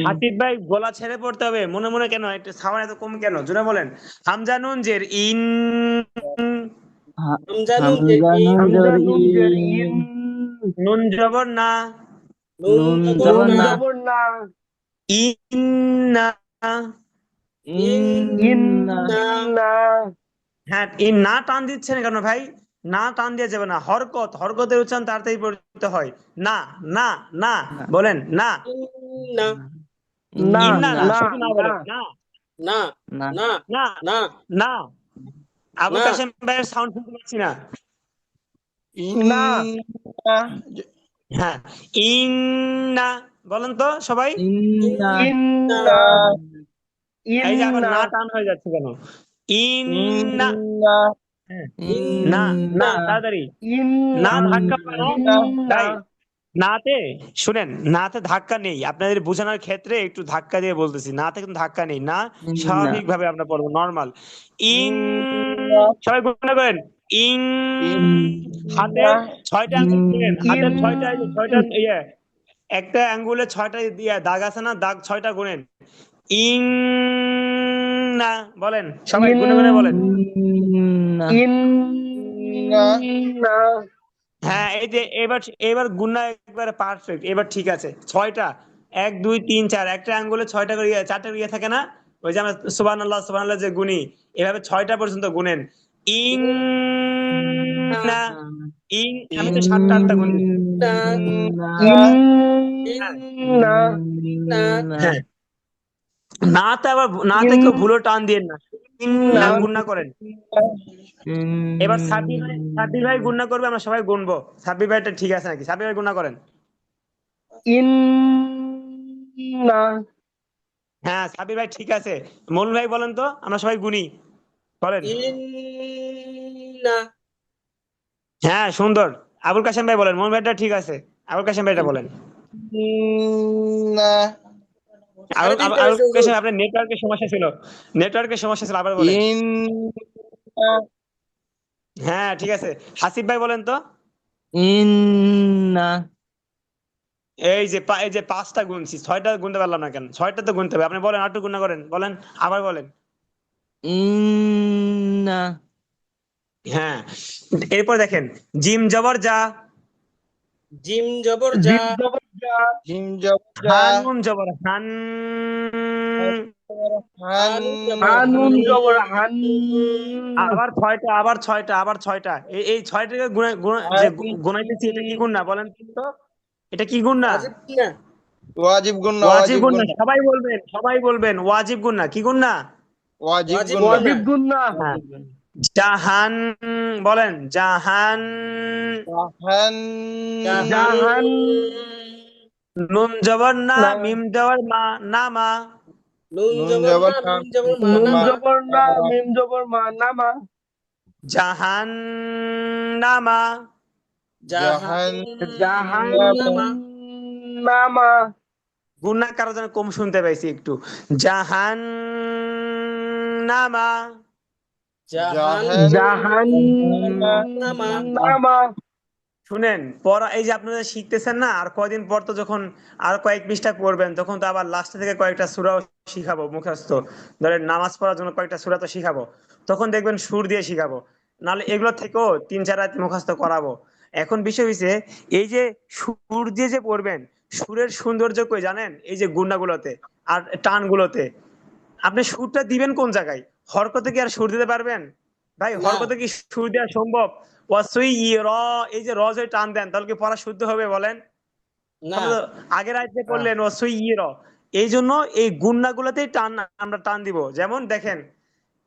S5: হাসিব ভাই গলা ছেড়ে পড়তে হবে, মনে মনে কেন, একটু সাউন্ড এত কম কেন, জোরে বলেন। হামজা নুন জের ইন,
S3: হামজা নুন যে ইন।
S1: হামজা নুন জের ইন।
S5: নুন জবর না,
S3: নুন জবর
S1: নুন
S3: না।
S1: জবর না।
S5: ইন্না,
S3: ইন্না।
S1: ইন্না।
S5: হ্যাঁ এই না টান দিচ্ছেন কেন ভাই, না টান দিয়ে যাবে না, হরকতের উচ্চারণ তাড়াতাড়ি পড়তে হয়। না না না বলেন না,
S3: ইন্না।
S1: না
S5: ইন্না না,
S1: না
S5: শুধু না
S1: না
S5: বলেন না
S3: না না
S5: না
S3: না
S5: না। আবুল
S3: না।
S5: কাশেম ভাইয়ের সাউন্ড শুনতে পাচ্ছি না।
S1: না।
S4: ইন্না
S5: হ্যাঁ ইন্না বলেন তো সবাই।
S3: ইন্না।
S1: ইন্না।
S5: এই যে আবার
S1: ইন্না।
S5: না টান হয়ে যাচ্ছে কেন, ইন্না।
S4: ইন্না
S5: হ্যাঁ, না না তাড়াতাড়ি, না
S1: ইন্না।
S5: ধাক্কা কেন
S1: ইন্না।
S5: ভাই, নাতে শুনেন, নাতে ধাক্কা নেই, আপনাদের বোঝানোর ক্ষেত্রে একটু ধাক্কা দিয়ে বলতেছি, নাতে কিন্তু ধাক্কা নেই, না স্বাভাবিক ভাবে আমরা পড়বো নর্মাল। ইন, সবাই গুণনা করেন। ইন, হাতের ছয়টা আঙ্গুল গুনেন, হাতের ছয়টা, এই যে ছয়টা ইয়ে, একটা আঙ্গুলে ছয়টা দিয়ে দাগ আছে না, দাগ ছয়টা গুনেন। ইন না বলেন, সবাই গুনে গুনে বলেন।
S1: ইন্না।
S5: হ্যাঁ এই যে এবার এবার গুণা একবারে পারফেক্ট, এবার ঠিক আছে। ছয়টা, এক দুই তিন চার, একটা আঙ্গুলে ছয়টা করে চারটা করে থাকে না, ওই যে আমরা সুবহানাল্লাহ যে গুনি, এভাবে ছয়টা পর্যন্ত গুনেন। ইং না, ইং, আমি তো সাতটা আটটা গুনি। হ্যাঁ
S1: ইন্না।
S5: হ্যাঁ নাতে আবার নাতে কেউ ভুলো টান দিয়ে না,
S1: না
S5: গুণনা করেন। এবার সাব্বির ভাই গুণনা করবে, আমরা সবাই গুনবো। সাব্বির ভাইটা ঠিক আছে নাকি? সাব্বির ভাই গুণনা করেন।
S1: ইন না
S5: হ্যাঁ সাব্বির ভাই ঠিক আছে। মনুল ভাই বলেন তো, আমরা সবাই গুনি, বলেন।
S3: ইন্না।
S5: হ্যাঁ সুন্দর। আবুল কাশেম ভাই বলেন, মনুল ভাইটা ঠিক আছে, আবুল কাশেম ভাইটা বলেন।
S4: না
S3: সাড়ে তিনটা
S5: আবুল
S3: হয়েছে হুজুর।
S5: কাশেম আপনার নেটওয়ার্কের সমস্যা ছিল, নেটওয়ার্কের সমস্যা ছিল, আবার বলেন।
S4: ইন
S5: হ্যাঁ ঠিক আছে। হাসিব ভাই বলেন তো।
S2: ইন্না
S5: এই যে পাঁচটা গুনছি, ছয়টা গুনতে পারলাম না কেন? ছয়টা তো গুনতে হবে, আপনি বলেন, আটটু গুণা করেন, বলেন, আবার বলেন।
S2: ইন্না
S5: হ্যাঁ এরপর দেখেন, জিম জবর যা,
S3: জিম জবর যা,
S1: জিম জবর যা
S4: জিম জবর যা,
S5: হানুন জবর হান,
S4: হান
S3: হানুন জবর
S1: হানুন
S3: হান,
S1: জবর হান
S5: আবার ছয়টা, আবার ছয়টা। এই ছয়টাকে গুনাইতেছি, এটা কি গুণ না বলেন তো? এটা কি গুণ না?
S3: ওয়াজিব না,
S4: ওয়াজিব গুণ না,
S5: ওয়াজিব
S4: ওয়াজিব
S5: গুণ
S4: গুণ
S5: না,
S4: না,
S5: সবাই বলবেন ওয়াজিব গুণ না, কি গুণ না?
S4: ওয়াজিব
S3: ওয়াজিব
S4: গুণ না,
S3: গুণ না।
S1: ওয়াজিব গুণ না
S5: হ্যাঁ জাহান, বলেন জাহান,
S4: হান
S1: জাহান
S5: নুন জবর না,
S1: না
S5: মিম জবর মা, না মা,
S3: নুন
S4: নুন
S3: জবর
S4: জবর
S3: না,
S4: না,
S3: মিম জবর মা,
S1: নুন
S3: নামা।
S1: জবর না মিম জবর মা নামা
S5: জাহান নামা,
S3: জাহান
S4: জাহান
S1: জাহান
S3: নামা,
S1: নামা
S5: গুণা কারো যেন কম শুনতে পাইছি একটু। জাহান নামা,
S3: জাহান
S1: জাহান
S3: নামা।
S1: নামা
S5: শুনেন পড়া, এই যে আপনারা শিখতেছেন না, আর কয়দিন পর তো যখন আর কয়েক পৃষ্ঠা পড়বেন, তখন তো আবার লাস্ট থেকে কয়েকটা সূরাও শিখাবো মুখস্থ। ধরেন নামাজ পড়ার জন্য কয়েকটা সূরা তো শিখাবো, তখন দেখবেন সুর দিয়ে শিখাবো, নাহলে এগুলো থেকেও 3-4 রাত মুখস্থ করাবো। এখন বিষয় হচ্ছে, এই যে সুর দিয়ে যে পড়বেন, সুরের সৌন্দর্য কই জানেন? এই যে গুণাগুলোতে আর টানগুলোতে। আপনি সুরটা দিবেন কোন জায়গায়? হরকতে কি আর সুর দিতে পারবেন? ভাই
S3: না,
S5: হরকতে কি সুর দেওয়া সম্ভব? ওয়াসুই র, এই যে র যদি টান দেন, তাহলে কি পড়া শুদ্ধ হবে বলেন?
S3: না।
S5: আপনি তো আগের আয়াতে পড়লেন ওয়াসুই র। এই জন্য এই গুণাগুলোতেই টান, আমরা টান দিব। যেমন দেখেন,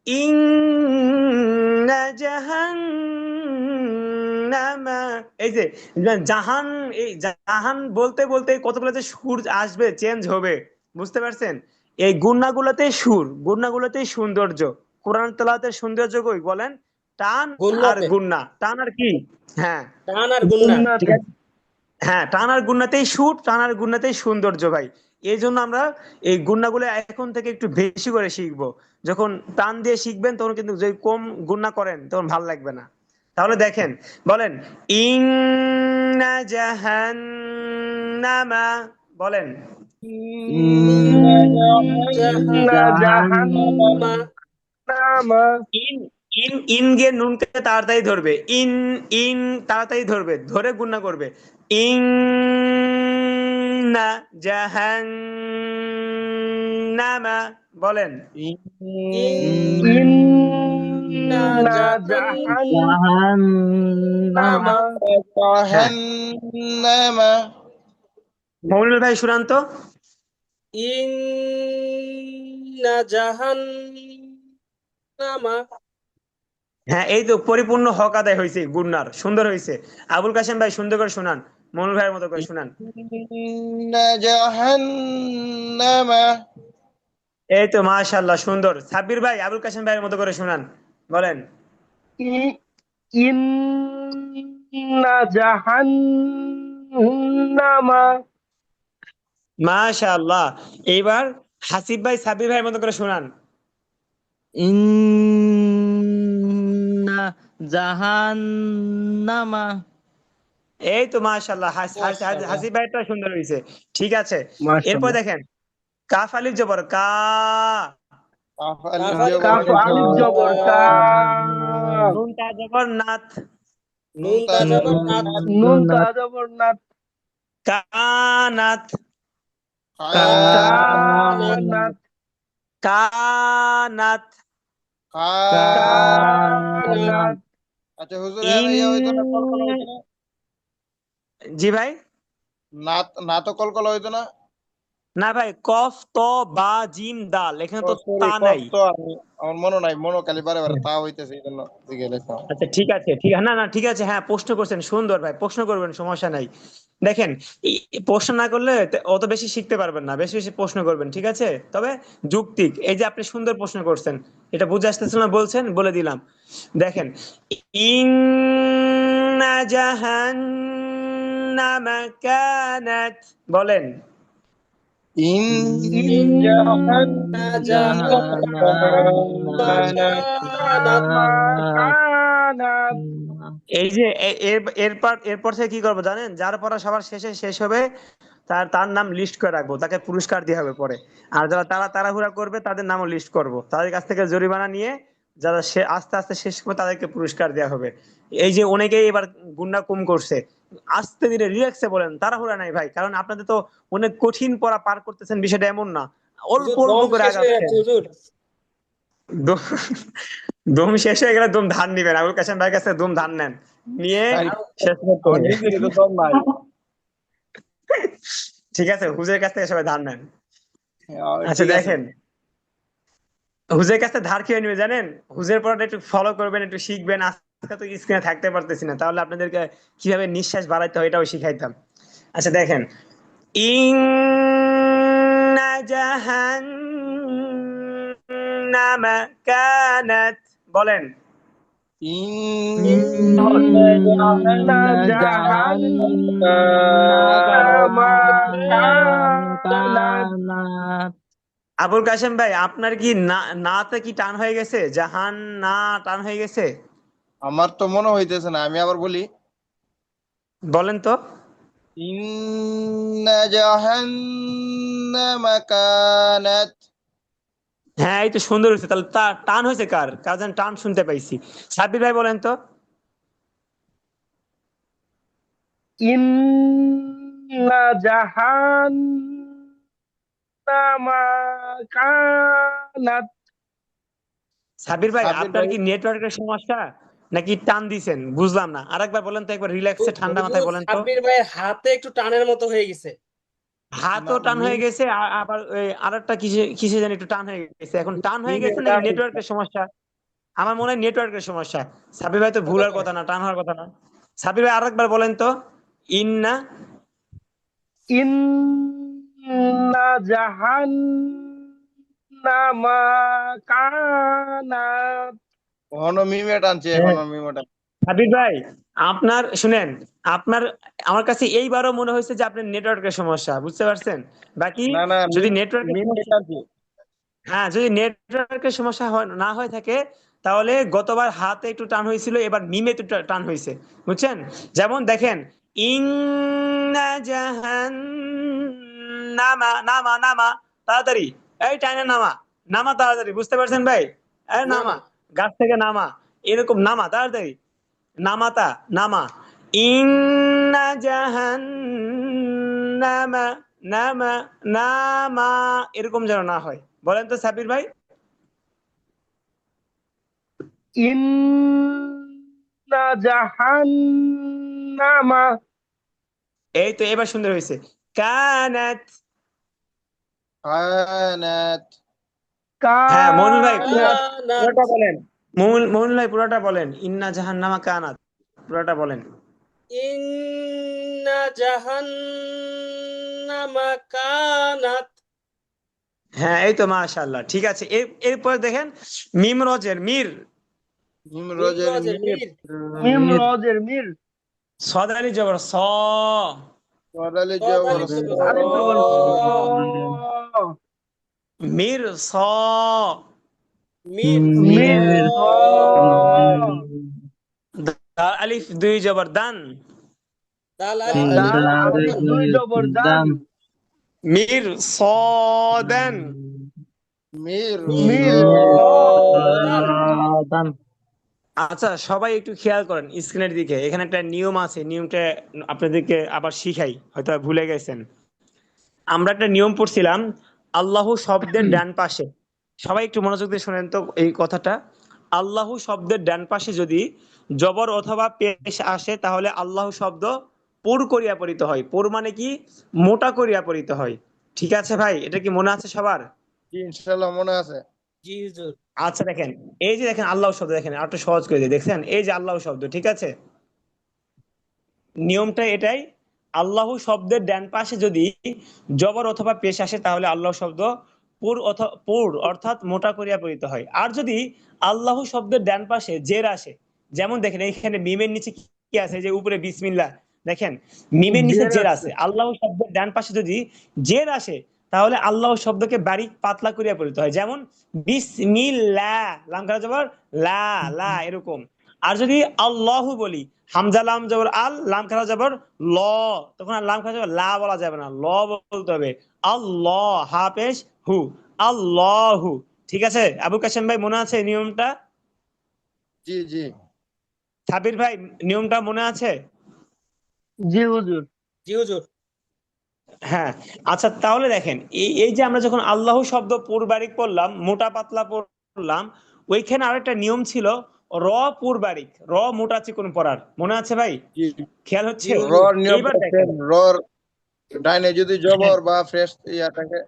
S5: ইন্না জাহান্নামা, এই যে জাহান, এই জাহান বলতে বলতে কতগুলো যে সুর আসবে, চেঞ্জ হবে, বুঝতে পারছেন? এই গুণাগুলোতেই সুর, গুণাগুলোতেই সৌন্দর্য। কোরআন তেলাওয়াতের সৌন্দর্য কই বলেন? টান আর
S3: গুন্নাতে,
S5: গুণা, টান আর কি? হ্যাঁ
S3: টান আর গুন্না।
S5: ঠিক
S1: গুন্নাতে
S5: আছে। হ্যাঁ টান আর গুণাতেই সুর, টান আর গুণাতেই সৌন্দর্য ভাই। এই জন্য আমরা এই গুণাগুলো এখন থেকে একটু বেশি করে শিখবো। যখন টান দিয়ে শিখবেন, তখন কিন্তু যদি কম গুণা করেন, তখন ভালো লাগবে না। তাহলে দেখেন, বলেন ইন্না জাহান্নামা, বলেন।
S1: ইন্না
S3: জাহান্নামা,
S1: জাহান্নামা
S5: ইন ইন গে নুনকে তাড়াতাড়ি ধরবে, ইন তাড়াতাড়ি ধরবে, ধরে গুণা করবে। ইন্না জাহান্নামা, বলেন।
S3: ইন্না
S1: ইন্না
S3: জাহান্নামা,
S1: জাহান্নামা
S5: হ্যাঁ
S4: জাহান্নামা,
S5: মৌলুল ভাই শুনান তো।
S3: ইন্না জাহান্নামা।
S5: হ্যাঁ এই তো পরিপূর্ণ হক আদায় হয়েছে, গুন্নার সুন্দর হয়েছে। আবুল কাশেম ভাই সুন্দর করে শুনান, মনুল ভাইয়ের মতো করে শুনান।
S4: ইন্না জাহান্নামা,
S5: এই তো মাশাআল্লাহ সুন্দর। সাব্বির ভাই আবুল কাশেম ভাইয়ের মতো করে শুনান, বলেন।
S1: ই- ইন্না জাহান্নামা
S5: মাশাআল্লাহ। এইবার হাসিব ভাই সাব্বির ভাইয়ের মতো করে শুনান।
S2: ইন্না জাহান্নামা
S5: এই তো মাশাআল্লাহ,
S3: মাশাআল্লাহ।
S5: হাসিব ভাইটা সুন্দর হয়েছে। ঠিক আছে। এরপর
S1: মাশাআল্লাহ
S5: দেখেন, কাফ আলিফ জবর কা,
S4: কাফ আলিফ
S3: কাফ আলিফ
S4: জবর
S1: কাফ
S3: জবর
S4: কা,
S1: আলিফ
S3: কা,
S1: জবর কা
S5: নুন তা জবর নাথ,
S4: নুন
S3: নুন
S4: তা
S3: তা জবর
S4: জবর
S3: নাত,
S4: নাত,
S1: নুন তা জবর নাত
S5: কানাত,
S3: কানাত,
S1: কানাত
S5: কানাত,
S4: কানাত।
S1: কানাত
S4: আচ্ছা হুজুর,
S5: ইন,
S4: ইয়া হইতো না, কলকলা হইতো না?
S5: জি ভাই,
S4: না তো কলকলা হইতো না?
S5: না ভাই, কফ ত বা জিম দাল, এখানে তো
S4: সরি
S5: তা নাই।
S4: তো আমি আমার মনে নাই, মনে খালি বারে বারে তা হইতেছে এই জন্য দিকে লেখা।
S5: আচ্ছা ঠিক আছে, ঠিক আছে, না না ঠিক আছে, হ্যাঁ প্রশ্ন করছেন সুন্দর ভাই, প্রশ্ন করবেন সমস্যা নাই। দেখেন, প্রশ্ন না করলে অত বেশি শিখতে পারবেন না, বেশি বেশি প্রশ্ন করবেন, ঠিক আছে? তবে যৌক্তিক, এই যে আপনি সুন্দর প্রশ্ন করছেন, এটা বুঝে আসতেছিল না বলছেন, বলে দিলাম। দেখেন, ইন্না জাহান্নামা কানাত, বলেন।
S4: ইন
S3: ইন্না জাহান্নামা কানাত।
S5: এই যে এরপর থেকে কি করবো জানেন? যার পড়া সবার শেষে শেষ হবে তার নাম লিস্ট করে রাখবো, তাকে পুরস্কার দিয়ে হবে পরে। আর যারা তাড়াহুড়া করবে তাদের নামও লিস্ট করব, তাদের কাছ থেকে জরিমানা নিয়ে যারা সে আস্তে আস্তে শেষ করবে তাদেরকে পুরস্কার দেওয়া হবে। এই যে অনেকেই এবার গুন্ডা কম করছে, আস্তে ধীরে রিল্যাক্সে বলেন, তাড়াহুড়া নাই ভাই, কারণ আপনাদের তো অনেক কঠিন পড়া পার করতেছেন, বিষয়টা এমন না, অল্প
S3: হুজুর
S5: অল্প
S3: দম
S5: করে
S3: শেষ হয়ে
S5: আগাচ্ছেন।
S3: যাচ্ছে হুজুর।
S5: দম দম শেষ হয়ে গেলে দম ধার নিবেন, আবুল কাশেম ভাইয়ের কাছে দম ধার নেন, নিয়ে শেষ করতে
S4: আমার
S5: হবে।
S4: নিজেরই তো দম নাই।
S5: ঠিক আছে, হুজুরের কাছ থেকে সবাই ধার নেন। আচ্ছা
S4: ঠিক আছে।
S5: দেখেন, হুজুরের কাছে ধার খেয়ে নিবে জানেন, হুজুরের পড়াটা একটু ফলো করবেন, একটু শিখবেন। আজকে তো স্ক্রিনে থাকতে পারতেছি না, তাহলে আপনাদেরকে কিভাবে নিঃশ্বাস বাড়াইতে হয় এটাও শিখাইতাম। আচ্ছা দেখেন, ইন্না জাহান্নামা কানাত, বলেন।
S1: ইন্না জাহান্নামা কানাত।
S5: আবুল কাশেম ভাই, আপনার কি না নাতে কি টান হয়ে গেছে? জাহান না টান হয়ে গেছে?
S4: আমার তো মনে হইতেছে না, আমি আবার বলি।
S5: বলেন তো।
S4: ইন্না জাহান্নামা কানাত।
S5: হ্যাঁ, এই তো সুন্দর হয়েছে, তাহলে টান হয়েছে কার কার যেন টান শুনতে পাইছি। সাব্বির ভাই বলেন তো।
S1: ইন্না জাহান্নামা কানাত।
S5: সাব্বির ভাই,
S4: সাবির
S5: আপনার
S4: ভাই,
S5: কি নেটওয়ার্কের সমস্যা নাকি টান দিছেন বুঝলাম না, আরেকবার বলেন তো, একবার রিল্যাক্সে ঠান্ডা মাথায়
S3: হুজুর
S5: বলেন তো।
S3: সাব্বির ভাইয়ের হাতে একটু টানের মতো হয়ে গেছে।
S5: হাতও টান হয়ে গেছে, আবার আরেকটা কিসে কিসে জানি একটু টান হয়ে গেছে, এখন টান হয়ে গেছে নাকি নেটওয়ার্কের সমস্যা? আমার মনে হয় নেটওয়ার্কের সমস্যা। সাব্বির ভাই তো
S3: হতে
S5: ভুলার
S3: পারে।
S5: কথা না, টান হওয়ার কথা না। সাব্বির ভাই আরেকবার বলেন তো। ইন্না
S1: ইন্না জাহান্নামা কানাত।
S4: এখনো মিমে টানছে, এখনো মিমে টানছে।
S5: হাবিব ভাই, আপনার শুনেন, আপনার আমার কাছে এইবারও মনে হয়েছে যে আপনার নেটওয়ার্কের সমস্যা, বুঝতে পারছেন? বাকি
S4: না না,
S5: যদি নেটওয়ার্কের
S4: মিমে
S5: সমস্যা,
S4: টানছে।
S5: হ্যাঁ যদি নেটওয়ার্কের সমস্যা না হয়ে থাকে, তাহলে গতবার হাতে একটু টান হয়েছিল, এবার মিমে একটু টান হয়েছে, বুঝছেন? যেমন দেখেন, ইন্না জাহান্নামা, নামা নামা, তাড়াতাড়ি, এই টাইনে নামা, নামা তাড়াতাড়ি, বুঝতে পারছেন ভাই? এই নামা,
S3: নামা।
S5: গাছ থেকে নামা, এরকম নামা তাড়াতাড়ি, নামাতা নামা। ইন্না জাহান্নামা, নামা নামা, এরকম যেন না হয়, বলেন তো সাবির ভাই।
S1: ইন্না জাহান্নামা
S5: এই তো এবার সুন্দর হয়েছে। কানাত,
S4: কানাত।
S5: হ্যাঁ মনুল ভাই
S1: কানাত।
S3: কানাত।
S5: পুরোটা বলেন। মনুল ভাই পুরোটা বলেন, ইন্না জাহান্নামা কানাত, পুরোটা বলেন।
S3: ইন্না জাহান্নামা কানাত।
S5: হ্যাঁ এই তো মাশাআল্লাহ, ঠিক আছে। এরপর দেখেন, মিম রজের মির,
S4: মিম
S3: মিম
S4: রোজের
S3: রজের
S4: মির।
S3: মির।
S1: মিম রজের মির।
S5: সদালি জবর স,
S4: সদালি জবর
S3: সদালি জবর স।
S1: আলিফ জবর স।
S5: মির স,
S3: মির স।
S1: মির স।
S5: দাল আলিফ দুই জবর দান,
S3: দাল আলিফ দুই
S1: দাল
S3: জবর
S1: আলিফ
S3: দান।
S1: দুই জবর দান।
S5: মির সদান,
S4: মির
S1: মির
S3: দান।
S5: আচ্ছা সবাই একটু খেয়াল করেন স্ক্রিনের দিকে, এখানে একটা নিয়ম আছে, নিয়মটা আপনাদেরকে আবার শিখাই, হয়তো ভুলে গেছেন। আমরা একটা নিয়ম পড়ছিলাম, আল্লাহু শব্দের ডান পাশে, সবাই একটু মনোযোগ দিয়ে শোনেন তো এই কথাটা। আল্লাহু শব্দের ডান পাশে যদি জবর অথবা পেশ আসে, তাহলে আল্লাহু শব্দ পুর করিয়া পড়িতে হয়। পুর মানে কি? মোটা করিয়া পড়িতে হয়। ঠিক আছে ভাই, এটা কি মনে আছে সবার?
S4: জি ইনশাল্লাহ মনে আছে।
S3: জি হুজুর।
S5: আচ্ছা দেখেন, এই যে দেখেন আল্লাহ শব্দ, দেখেন আর একটু সহজ করে দিই, দেখছেন এই যে আল্লাহ শব্দ, ঠিক আছে, নিয়মটা এটাই, আল্লাহ শব্দের ডান পাশে যদি জবর অথবা পেশ আসে তাহলে আল্লাহ শব্দ পুর অর্থাৎ মোটা করিয়া পড়িতে হয়। আর যদি আল্লাহ শব্দের ডান পাশে জের আসে, যেমন দেখেন এইখানে মিমের নিচে কি আছে, যে উপরে বিসমিল্লাহ, দেখেন মিমের নিচে
S1: জের
S5: জের
S1: আছে।
S5: আছে, আল্লাহ শব্দের ডান পাশে যদি জের আসে তাহলে আল্লাহ শব্দকে বারিক পাতলা করিয়া পড়িতে হয়, যেমন বিসমিল্লাহ, লাম খারা জবর লা, লা এরকম। আর যদি আল্লাহু বলি, হামজা লাম জবর আল, লাম খারা জবর ল, তখন আর লাম খারা জবর লা বলা যাবে না, ল বলতে হবে। আল্লাহ হাফেজ হু, আল্লাহু। ঠিক আছে আবুল কাসেম ভাই, মনে আছে নিয়মটা?
S4: জি জি
S5: সাবির ভাই, নিয়মটা মনে আছে?
S1: জি হুজুর।
S3: জি হুজুর।
S5: হ্যাঁ। আচ্ছা তাহলে দেখেন, এই যে আমরা যখন আল্লাহ শব্দ পুরবারিক পড়লাম, মোটা পাতলা পড়লাম, ওইখানে আরেকটা নিয়ম ছিল, র পুরবারিক, র মোটা চিকন পড়ার, মনে আছে ভাই?
S4: জি।
S5: খেয়াল হচ্ছে?
S3: জি হুজুর।
S4: রর
S5: এইবার
S4: নিয়মটা
S5: দেখেন,
S4: সেম, রর ডাইনে যদি জবর বা ফ্রেশ থাকে,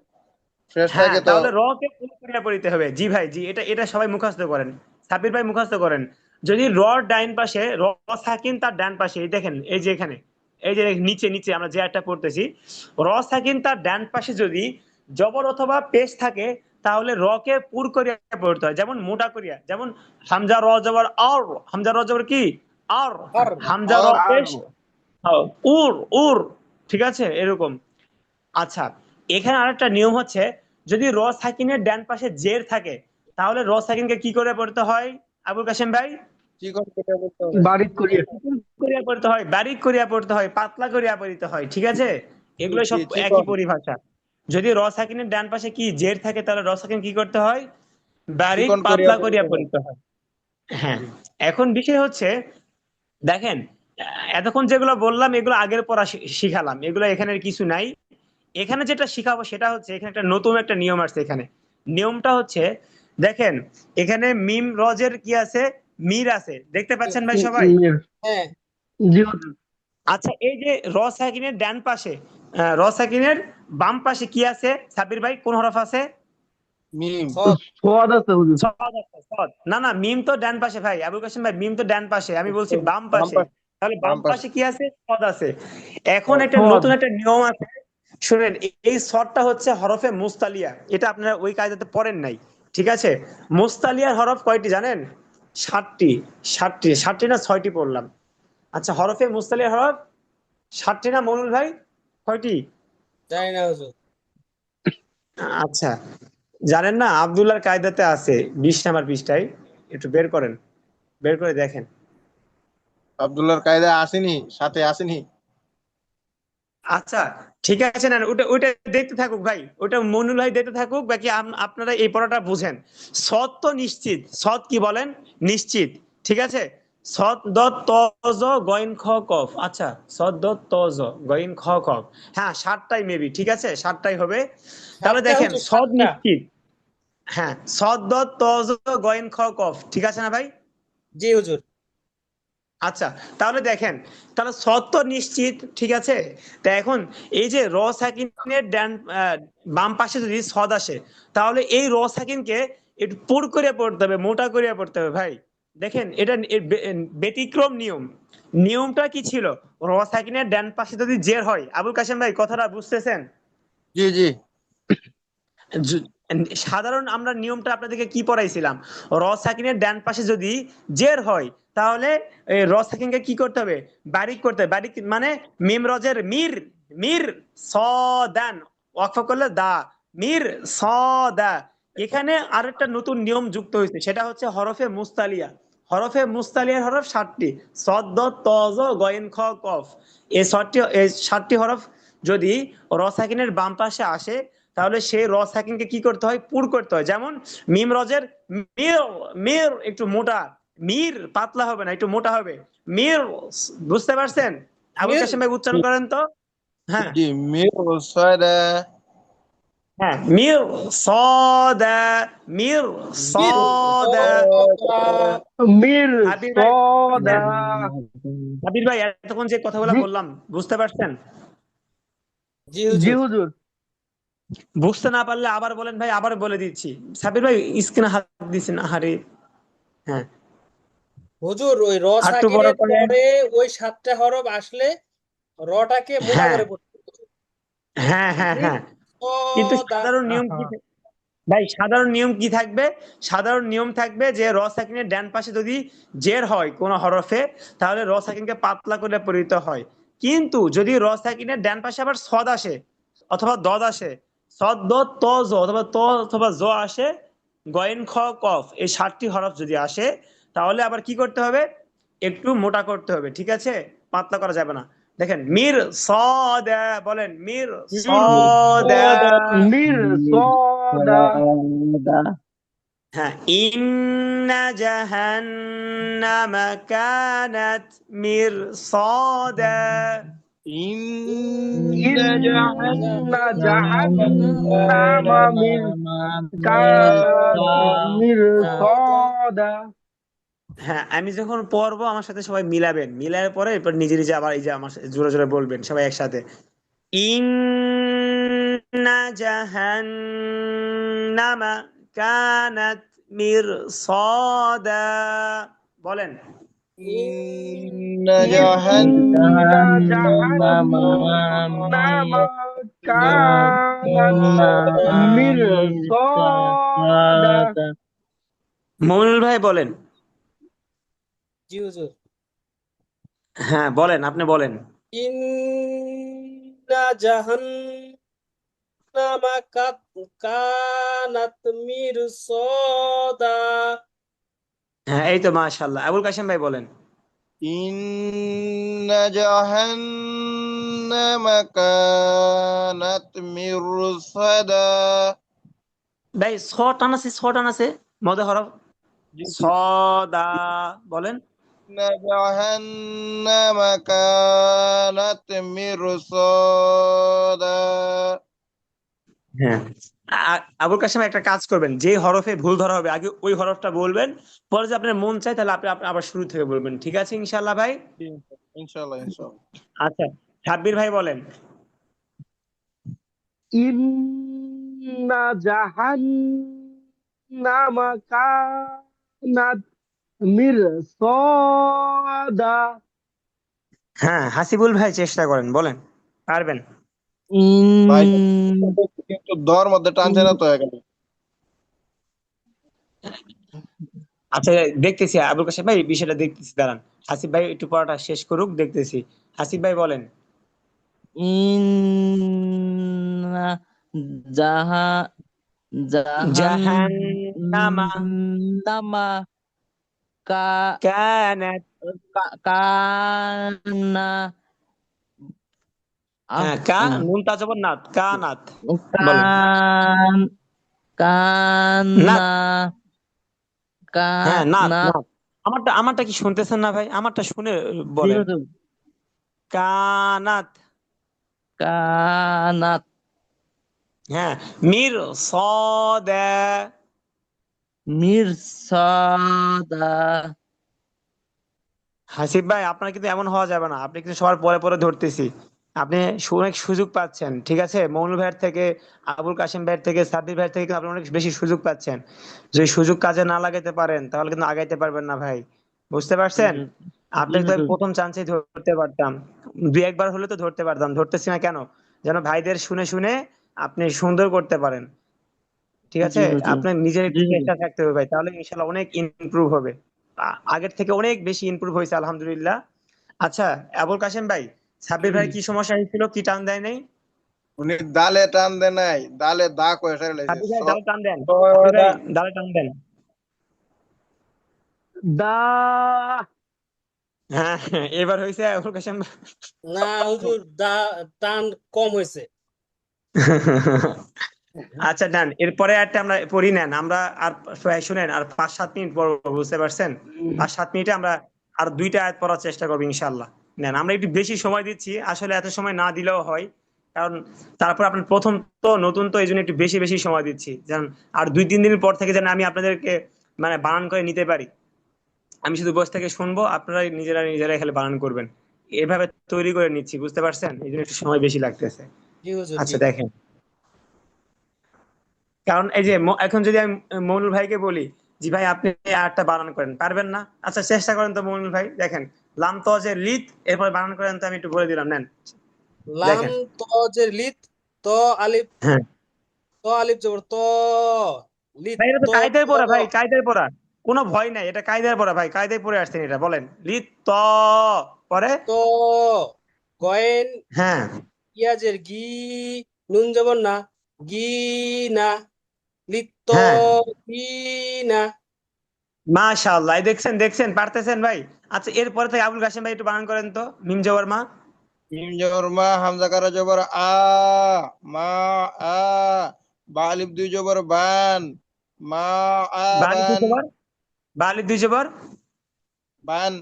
S4: ফ্রেশ
S5: হ্যাঁ
S4: থাকে তো
S5: তাহলে র কে পুরো করিয়া পড়িতে হবে। জি ভাই, জি, এটা এটা সবাই মুখস্থ করেন, সাবির ভাই মুখস্থ করেন। যদি র ডাইন পাশে র সাকিন তার ডান পাশে, এই দেখেন এই যে এখানে, এই যে নিচে নিচে আমরা যে একটা পড়তেছি, র সাকিন তার ডান পাশে যদি জবর অথবা পেশ থাকে তাহলে র কে পুর করিয়া পড়তে হয়, যেমন মোটা করিয়া, যেমন হামজা র জবর আর, হামজা র জবর কি আর,
S3: আর
S5: হামজা র
S4: আর
S5: পেশ উর, উর, ঠিক আছে এরকম। আচ্ছা, এখানে আরেকটা নিয়ম হচ্ছে, যদি র সাকিনের ডান পাশে জের থাকে তাহলে র সাকিনকে কি করে পড়তে হয় আবুল কাসেম ভাই?
S4: কি করে সেটা বলতে হবে।
S1: বারিক করিয়া।
S5: চিকন করিয়া পড়তে হয়, বারিক করিয়া পড়তে হয়, পাতলা করিয়া পড়তে হয়, ঠিক আছে,
S4: জি
S5: এগুলো
S4: জি
S5: সব একই
S4: চিকন।
S5: পরিভাষা। যদি র সাকিনের ডান পাশে কি জের থাকে তাহলে র সাকিন কি করতে হয়? বারিক
S4: চিকন করিয়া
S5: পাতলা
S4: বলতে
S5: করিয়া
S4: হবে।
S5: পড়তে হয়। হ্যাঁ।
S4: জি
S5: এখন বিষয় হচ্ছে, দেখেন এতক্ষণ যেগুলো বললাম এগুলো আগের পড়া শিখালাম, এগুলো এখানের কিছু নাই। এখানে যেটা শিখাবো সেটা হচ্ছে, এখানে একটা নতুন একটা নিয়ম আসছে এখানে। নিয়মটা হচ্ছে, দেখেন এখানে মিম রজের কি আছে, মির আছে, দেখতে পাচ্ছেন ভাই সবাই?
S3: হ্যাঁ।
S1: জি হুজুর।
S5: আচ্ছা এই যে র সাকিনের ডান পাশে, র সাকিনের বাম পাশে কি আছে সাবির ভাই, কোন হরফ আছে?
S4: মিম।
S3: সৎ।
S1: সোয়াদ আছে হুজুর।
S5: সদ আছে, সদ। না না, মিম তো ডান পাশে ভাই, আবুল কাসেম ভাই, মিম তো ডান পাশে, আমি বলছি বাম
S4: বাম
S5: পাশে।
S4: পাশে।
S5: তাহলে বাম
S4: বাম পাশে
S5: পাশে কি আছে? সদ আছে। এখন একটা
S1: সোয়াদ।
S5: নতুন একটা নিয়ম আছে, শুনেন, এই সদটা হচ্ছে হরফে মুস্তালিয়া, এটা আপনারা ওই কায়দাতে পড়েন নাই, ঠিক আছে? মুস্তালিয়ার হরফ কয়টি জানেন? 7টি। 7টি, 7টি না 6টি পড়লাম। আচ্ছা হরফে মুস্তালিয়ার হরফ 7টি না মনুল ভাই, কয়টি?
S3: জানি না হুজুর।
S5: আচ্ছা, জানেন না? আব্দুল্লাহর কায়দাতে আছে 20 নাম্বার পৃষ্ঠায়, একটু বের করেন, বের করে দেখেন।
S4: আব্দুল্লাহর কায়দা আসেনি, সাথে আসেনি।
S5: আচ্ছা ঠিক আছে, না ওটা ওটা দেখতে থাকুক ভাই, ওটা মনুল ভাই দেখতে থাকুক, বাকি আপনারা এই পড়াটা বুঝেন। সৎ তো নিশ্চিত, সৎ কি বলেন? নিশ্চিত, ঠিক আছে। সৎ দ তজ গইন খ কফ, আচ্ছা সৎ দ তজ গইন খ কফ, হ্যাঁ 7টাই মেবি, ঠিক আছে 7টাই হবে। তাহলে
S3: 7টা
S5: দেখেন
S3: হুজুর,
S5: সৎ
S3: 7টা।
S5: নিশ্চিত, হ্যাঁ সৎ দ তজ গইন খ কফ, ঠিক আছে না ভাই?
S3: জি হুজুর।
S5: আচ্ছা তাহলে দেখেন, তাহলে সত্য নিশ্চিত, ঠিক আছে। তা এখন এই যে র সাকিনের ডান বাম পাশে যদি সদ আসে তাহলে এই র সাকিনকে একটু পুর করে পড়তে হবে, মোটা করে পড়তে হবে ভাই। দেখেন এটা ব্যতিক্রম নিয়ম। নিয়মটা কি ছিল? র সাকিনের ডান পাশে যদি জের হয়, আবুল কাসেম ভাই কথাটা বুঝতেছেন?
S4: জি জি
S5: জ- সাধারণ আমরা নিয়মটা আপনাদেরকে কি পড়াইছিলাম, র সাকিনের ডান পাশে যদি জের হয় তাহলে এই র সাকিনকে কি করতে হবে? বারিক করতে হবে। বারিক মানে মিম রজের মির, মির স দান, ওয়াকফ করলে দা, মির স দা। এখানে আরেকটা নতুন নিয়ম যুক্ত হয়েছে, সেটা হচ্ছে হরফে মুস্তালিয়া। হরফে মুস্তালিয়ার হরফ 7টি, সদ দ ত জ গয়েন খ কফ। এই 7টি হরফ যদি র সাকিনের বাম পাশে আসে তাহলে সেই র সাকিনকে কি করতে হয়? পুর করতে হয়, যেমন মিম রজের মির, মির একটু মোটা, মির পাতলা হবে না, একটু মোটা হবে, মির, বুঝতে পারছেন? আবুল
S3: মির।
S5: কাসেম ভাই উচ্চারণ করেন তো। হ্যাঁ
S4: জি মিম ছয়টা।
S5: হ্যাঁ, মির সদা, মির
S3: মির।
S5: সদা।
S1: মির
S5: আবির ভাই,
S1: সদা।
S5: হ্যাঁ আবির ভাই, এতক্ষণ যে কথাগুলো
S1: জি
S5: বললাম বুঝতে পারছেন?
S3: জি
S1: জি
S3: হুজুর।
S1: হুজুর।
S5: বুঝতে না পারলে আবার বলেন ভাই, আবার বলে দিচ্ছি। সাবির ভাই স্ক্রিনে হাত দিচ্ছেন, আহারে। হ্যাঁ,
S3: হুজুর ওই র
S5: আরেকটু বড়
S3: সাকিনের
S5: করেন।
S3: পরে ওই 7টা হরফ আসলে রটাকে মোটা
S5: হ্যাঁ
S3: করে পড়তে হবে।
S5: হ্যাঁ হ্যাঁ
S3: মির
S5: হ্যাঁ, কিন্তু
S3: সদা
S5: সাধারণ নিয়ম কি ভাই, সাধারণ নিয়ম কি থাকবে? সাধারণ নিয়ম থাকবে যে র সাকিনের ডান পাশে যদি জের হয় কোন হরফে, তাহলে র সাকিনকে পাতলা করে পড়িতে হয়। কিন্তু যদি র সাকিনের ডান পাশে আবার সদ আসে অথবা দদ আসে, সদ দদ ত জ অথবা ত অথবা জ আসে, গয়েন খ কফ, এই 7টি হরফ যদি আসে, তাহলে আবার কি করতে হবে? একটু মোটা করতে হবে, ঠিক আছে? পাতলা করা যাবে না। দেখেন, মির সদা, বলেন মির
S1: মির
S5: সদা।
S1: মির সদা
S2: সদা
S5: হ্যাঁ, ইন্না জাহান্নামা কানাত মিরসাদা।
S4: ইন্না
S1: ইন্না
S4: জাহান্নামা
S1: জাহান্নামা কানাত মিরসাদা।
S5: হ্যাঁ, আমি যখন পড়বো আমার সাথে সবাই মিলাবেন, মিলার পরে এরপর নিজে নিজে আবার এই যে আমার সাথে জোরে জোরে বলবেন সবাই একসাথে। ইন্না জাহান্নামা কানাত মিরসাদা, বলেন।
S4: ইন্না
S1: ইন্না
S2: জাহান্নামা
S1: জাহান্নামা কানাত মিরসাদা।
S2: মিরসাদা
S5: মমিনুল ভাই বলেন।
S3: জি হুজুর।
S5: হ্যাঁ বলেন, আপনি বলেন।
S3: ইন্না জাহান্নামা কানাত মিরসাদা।
S5: হ্যাঁ, এই তো মাশাআল্লাহ। আবুল কাশেম ভাই বলেন।
S4: ইন্না জাহান্নামা কানাত মিরসাদা।
S5: ভাই ছ টান আছে, ছ টান আছে, মধ্যে হরফ সদা, বলেন।
S4: ইন্না জাহান্নামা কানাত মিরসাদা।
S5: হ্যাঁ, আবুল কাশেম একটা কাজ করবেন, যে হরফে ভুল ধরা হবে আগে ওই হরফটা বলবেন, পরে যে আপনার মন চায় তাহলে আপনি আবার শুরু থেকে বলবেন, ঠিক আছে ইনশাআল্লাহ ভাই?
S4: ইনশাআল্লাহ ইনশাআল্লাহ।
S5: আচ্ছা, সাব্বির ভাই বলেন।
S1: ইন্না জাহান্নামা কানাত মিরসাদা।
S5: হ্যাঁ, হাসিবুল ভাই চেষ্টা করেন, বলেন, পারবেন।
S4: ভাই
S2: ইন
S4: কিন্তু দর মধ্যে টানছে না তো এখানে।
S5: আচ্ছা, দেখতেছি আবুল কাশেম ভাই, বিষয়টা দেখতেছি, দাঁড়ান। হাসিব ভাই একটু পড়াটা শেষ করুক, দেখতেছি। হাসিব ভাই বলেন।
S2: ইন্না জাহা
S5: জাহান্নামা
S2: জাহান্নামা কা
S5: কানাত।
S2: কানা
S5: হ্যাঁ, নুন তা জবর নাত, কানাত, বলেন।
S2: কান কান্না
S5: নাত, হ্যাঁ নাত
S2: কানাত
S5: নাত। আমারটা কি শুনতেছেন না ভাই? আমারটা শুনে
S2: জি
S5: বলেন।
S2: হুজুর,
S5: কানাত।
S2: কানাত
S5: হ্যাঁ, মির সদা।
S2: মিরসাদা।
S5: হাসিব ভাই, আপনার কিন্তু এমন হওয়া যাবে না, আপনি কিন্তু সবার পরে পরে ধরতেছি। আপনি অনেক সুযোগ পাচ্ছেন, ঠিক আছে? মৌনুল ভাইয়ের থেকে, আবুল কাশেম ভাইয়ের থেকে, সাব্বির ভাইয়ের থেকে কিন্তু আপনি অনেক বেশি সুযোগ পাচ্ছেন। যদি সুযোগ কাজে না লাগাতে পারেন তাহলে কিন্তু আগাইতে পারবেন না ভাই, বুঝতে পারছেন?
S2: জি
S5: আপনাকে তো আমি
S2: হুজুর,
S5: প্রথম চান্সেই ধরতে পারতাম, দুই একবার হলে তো ধরতে পারতাম, ধরতেছি না কেন? যেন ভাইদের শুনে শুনে আপনি সুন্দর করতে পারেন, ঠিক
S2: জি
S5: আছে?
S2: হুজুর,
S5: আপনার নিজের
S2: জি
S5: একটু
S2: হুজুর।
S5: চেষ্টা থাকতে হবে ভাই, তাহলে ইনশাল্লাহ অনেক ইমপ্রুভ হবে। আগের থেকে অনেক বেশি ইমপ্রুভ হয়েছে আলহামদুলিল্লাহ। আচ্ছা, আবুল কাশেম ভাই, সাব্বির ভাই কি সমস্যা হয়েছিল, কি টান দেয় নাই?
S4: উনি দালে টান দেয় নাই, দালে দা কয়ে ফেলেছে।
S5: সাব্বির ভাই দালে টান দেন, সাব্বির ভাই দালে টান দেন।
S1: দা
S5: হ্যাঁ হ্যাঁ, এবার হয়েছে আবুল কাশেম ভাই।
S3: না হুজুর, টান কম হয়েছে।
S5: আচ্ছা ডান, এরপরে একটা আমরা পড়ি, নেন আমরা আর শুনেন, আর 5-7 মিনিট পড়বো, বুঝতে পারছেন? 5-7 মিনিটে আমরা আর 2টা আয়াত পড়ার চেষ্টা করবো ইনশাল্লাহ। নেন, আমরা একটু বেশি সময় দিচ্ছি, আসলে এত সময় না দিলেও হয়, কারণ তারপর আপনার প্রথম তো নতুন, তো এই জন্য একটু বেশি বেশি সময় দিচ্ছি, যেন আর 2-3 দিন পর থেকে যেন আমি আপনাদেরকে মানে বানান করে নিতে পারি। আমি শুধু বসে থেকে শুনবো, আপনারা নিজেরা নিজেরা খালি বানান করবেন, এভাবে তৈরি করে নিচ্ছি, বুঝতে পারছেন? এই জন্য একটু সময় বেশি লাগতেছে।
S3: জি হুজুর, জি।
S5: আচ্ছা দেখেন, কারণ এই যে এখন যদি আমি মইনুল ভাইকে বলি জি ভাই আপনি এই আয়াতটা বানান করেন, পারবেন না? আচ্ছা চেষ্টা করেন তো মইনুল ভাই, দেখেন লাম তজের লিত এরপর বানান করেন তো, আমি একটু বলে দিলাম, নেন
S3: লাম
S5: দেখেন।
S3: তজের লিত, ত আলিফ,
S5: হ্যাঁ
S3: ত আলিফ জবর ত, লিত
S5: ভাই, এটা তো
S3: ত,
S5: কায়দায় পড়া ভাই, কায়দায় পড়া, কোনো ভয় নাই, এটা কায়দায় পড়া ভাই, কায়দায় পড়ে আসছেন এটা, বলেন লিত ত পরে।
S3: ত, গয়েন
S5: হ্যাঁ
S3: ইয়াজের গি, নুন জবর না, গি না, লিত ত,
S5: হ্যাঁ
S3: গি না।
S5: মাশাআল্লাহ, এই দেখছেন দেখছেন পারতেছেন ভাই। আচ্ছা এরপরে থেকে আবুল কাশেম ভাই একটু বানান করেন তো, মিম জবর মা।
S4: মিম জবর মা, হামজা কারা জবর আ, মা আ, বা আলিফ দুই জবর বান, মা আ
S5: বালিশ দুই
S4: বান,
S5: জবর, বালিশ দুই জবর।
S4: বান।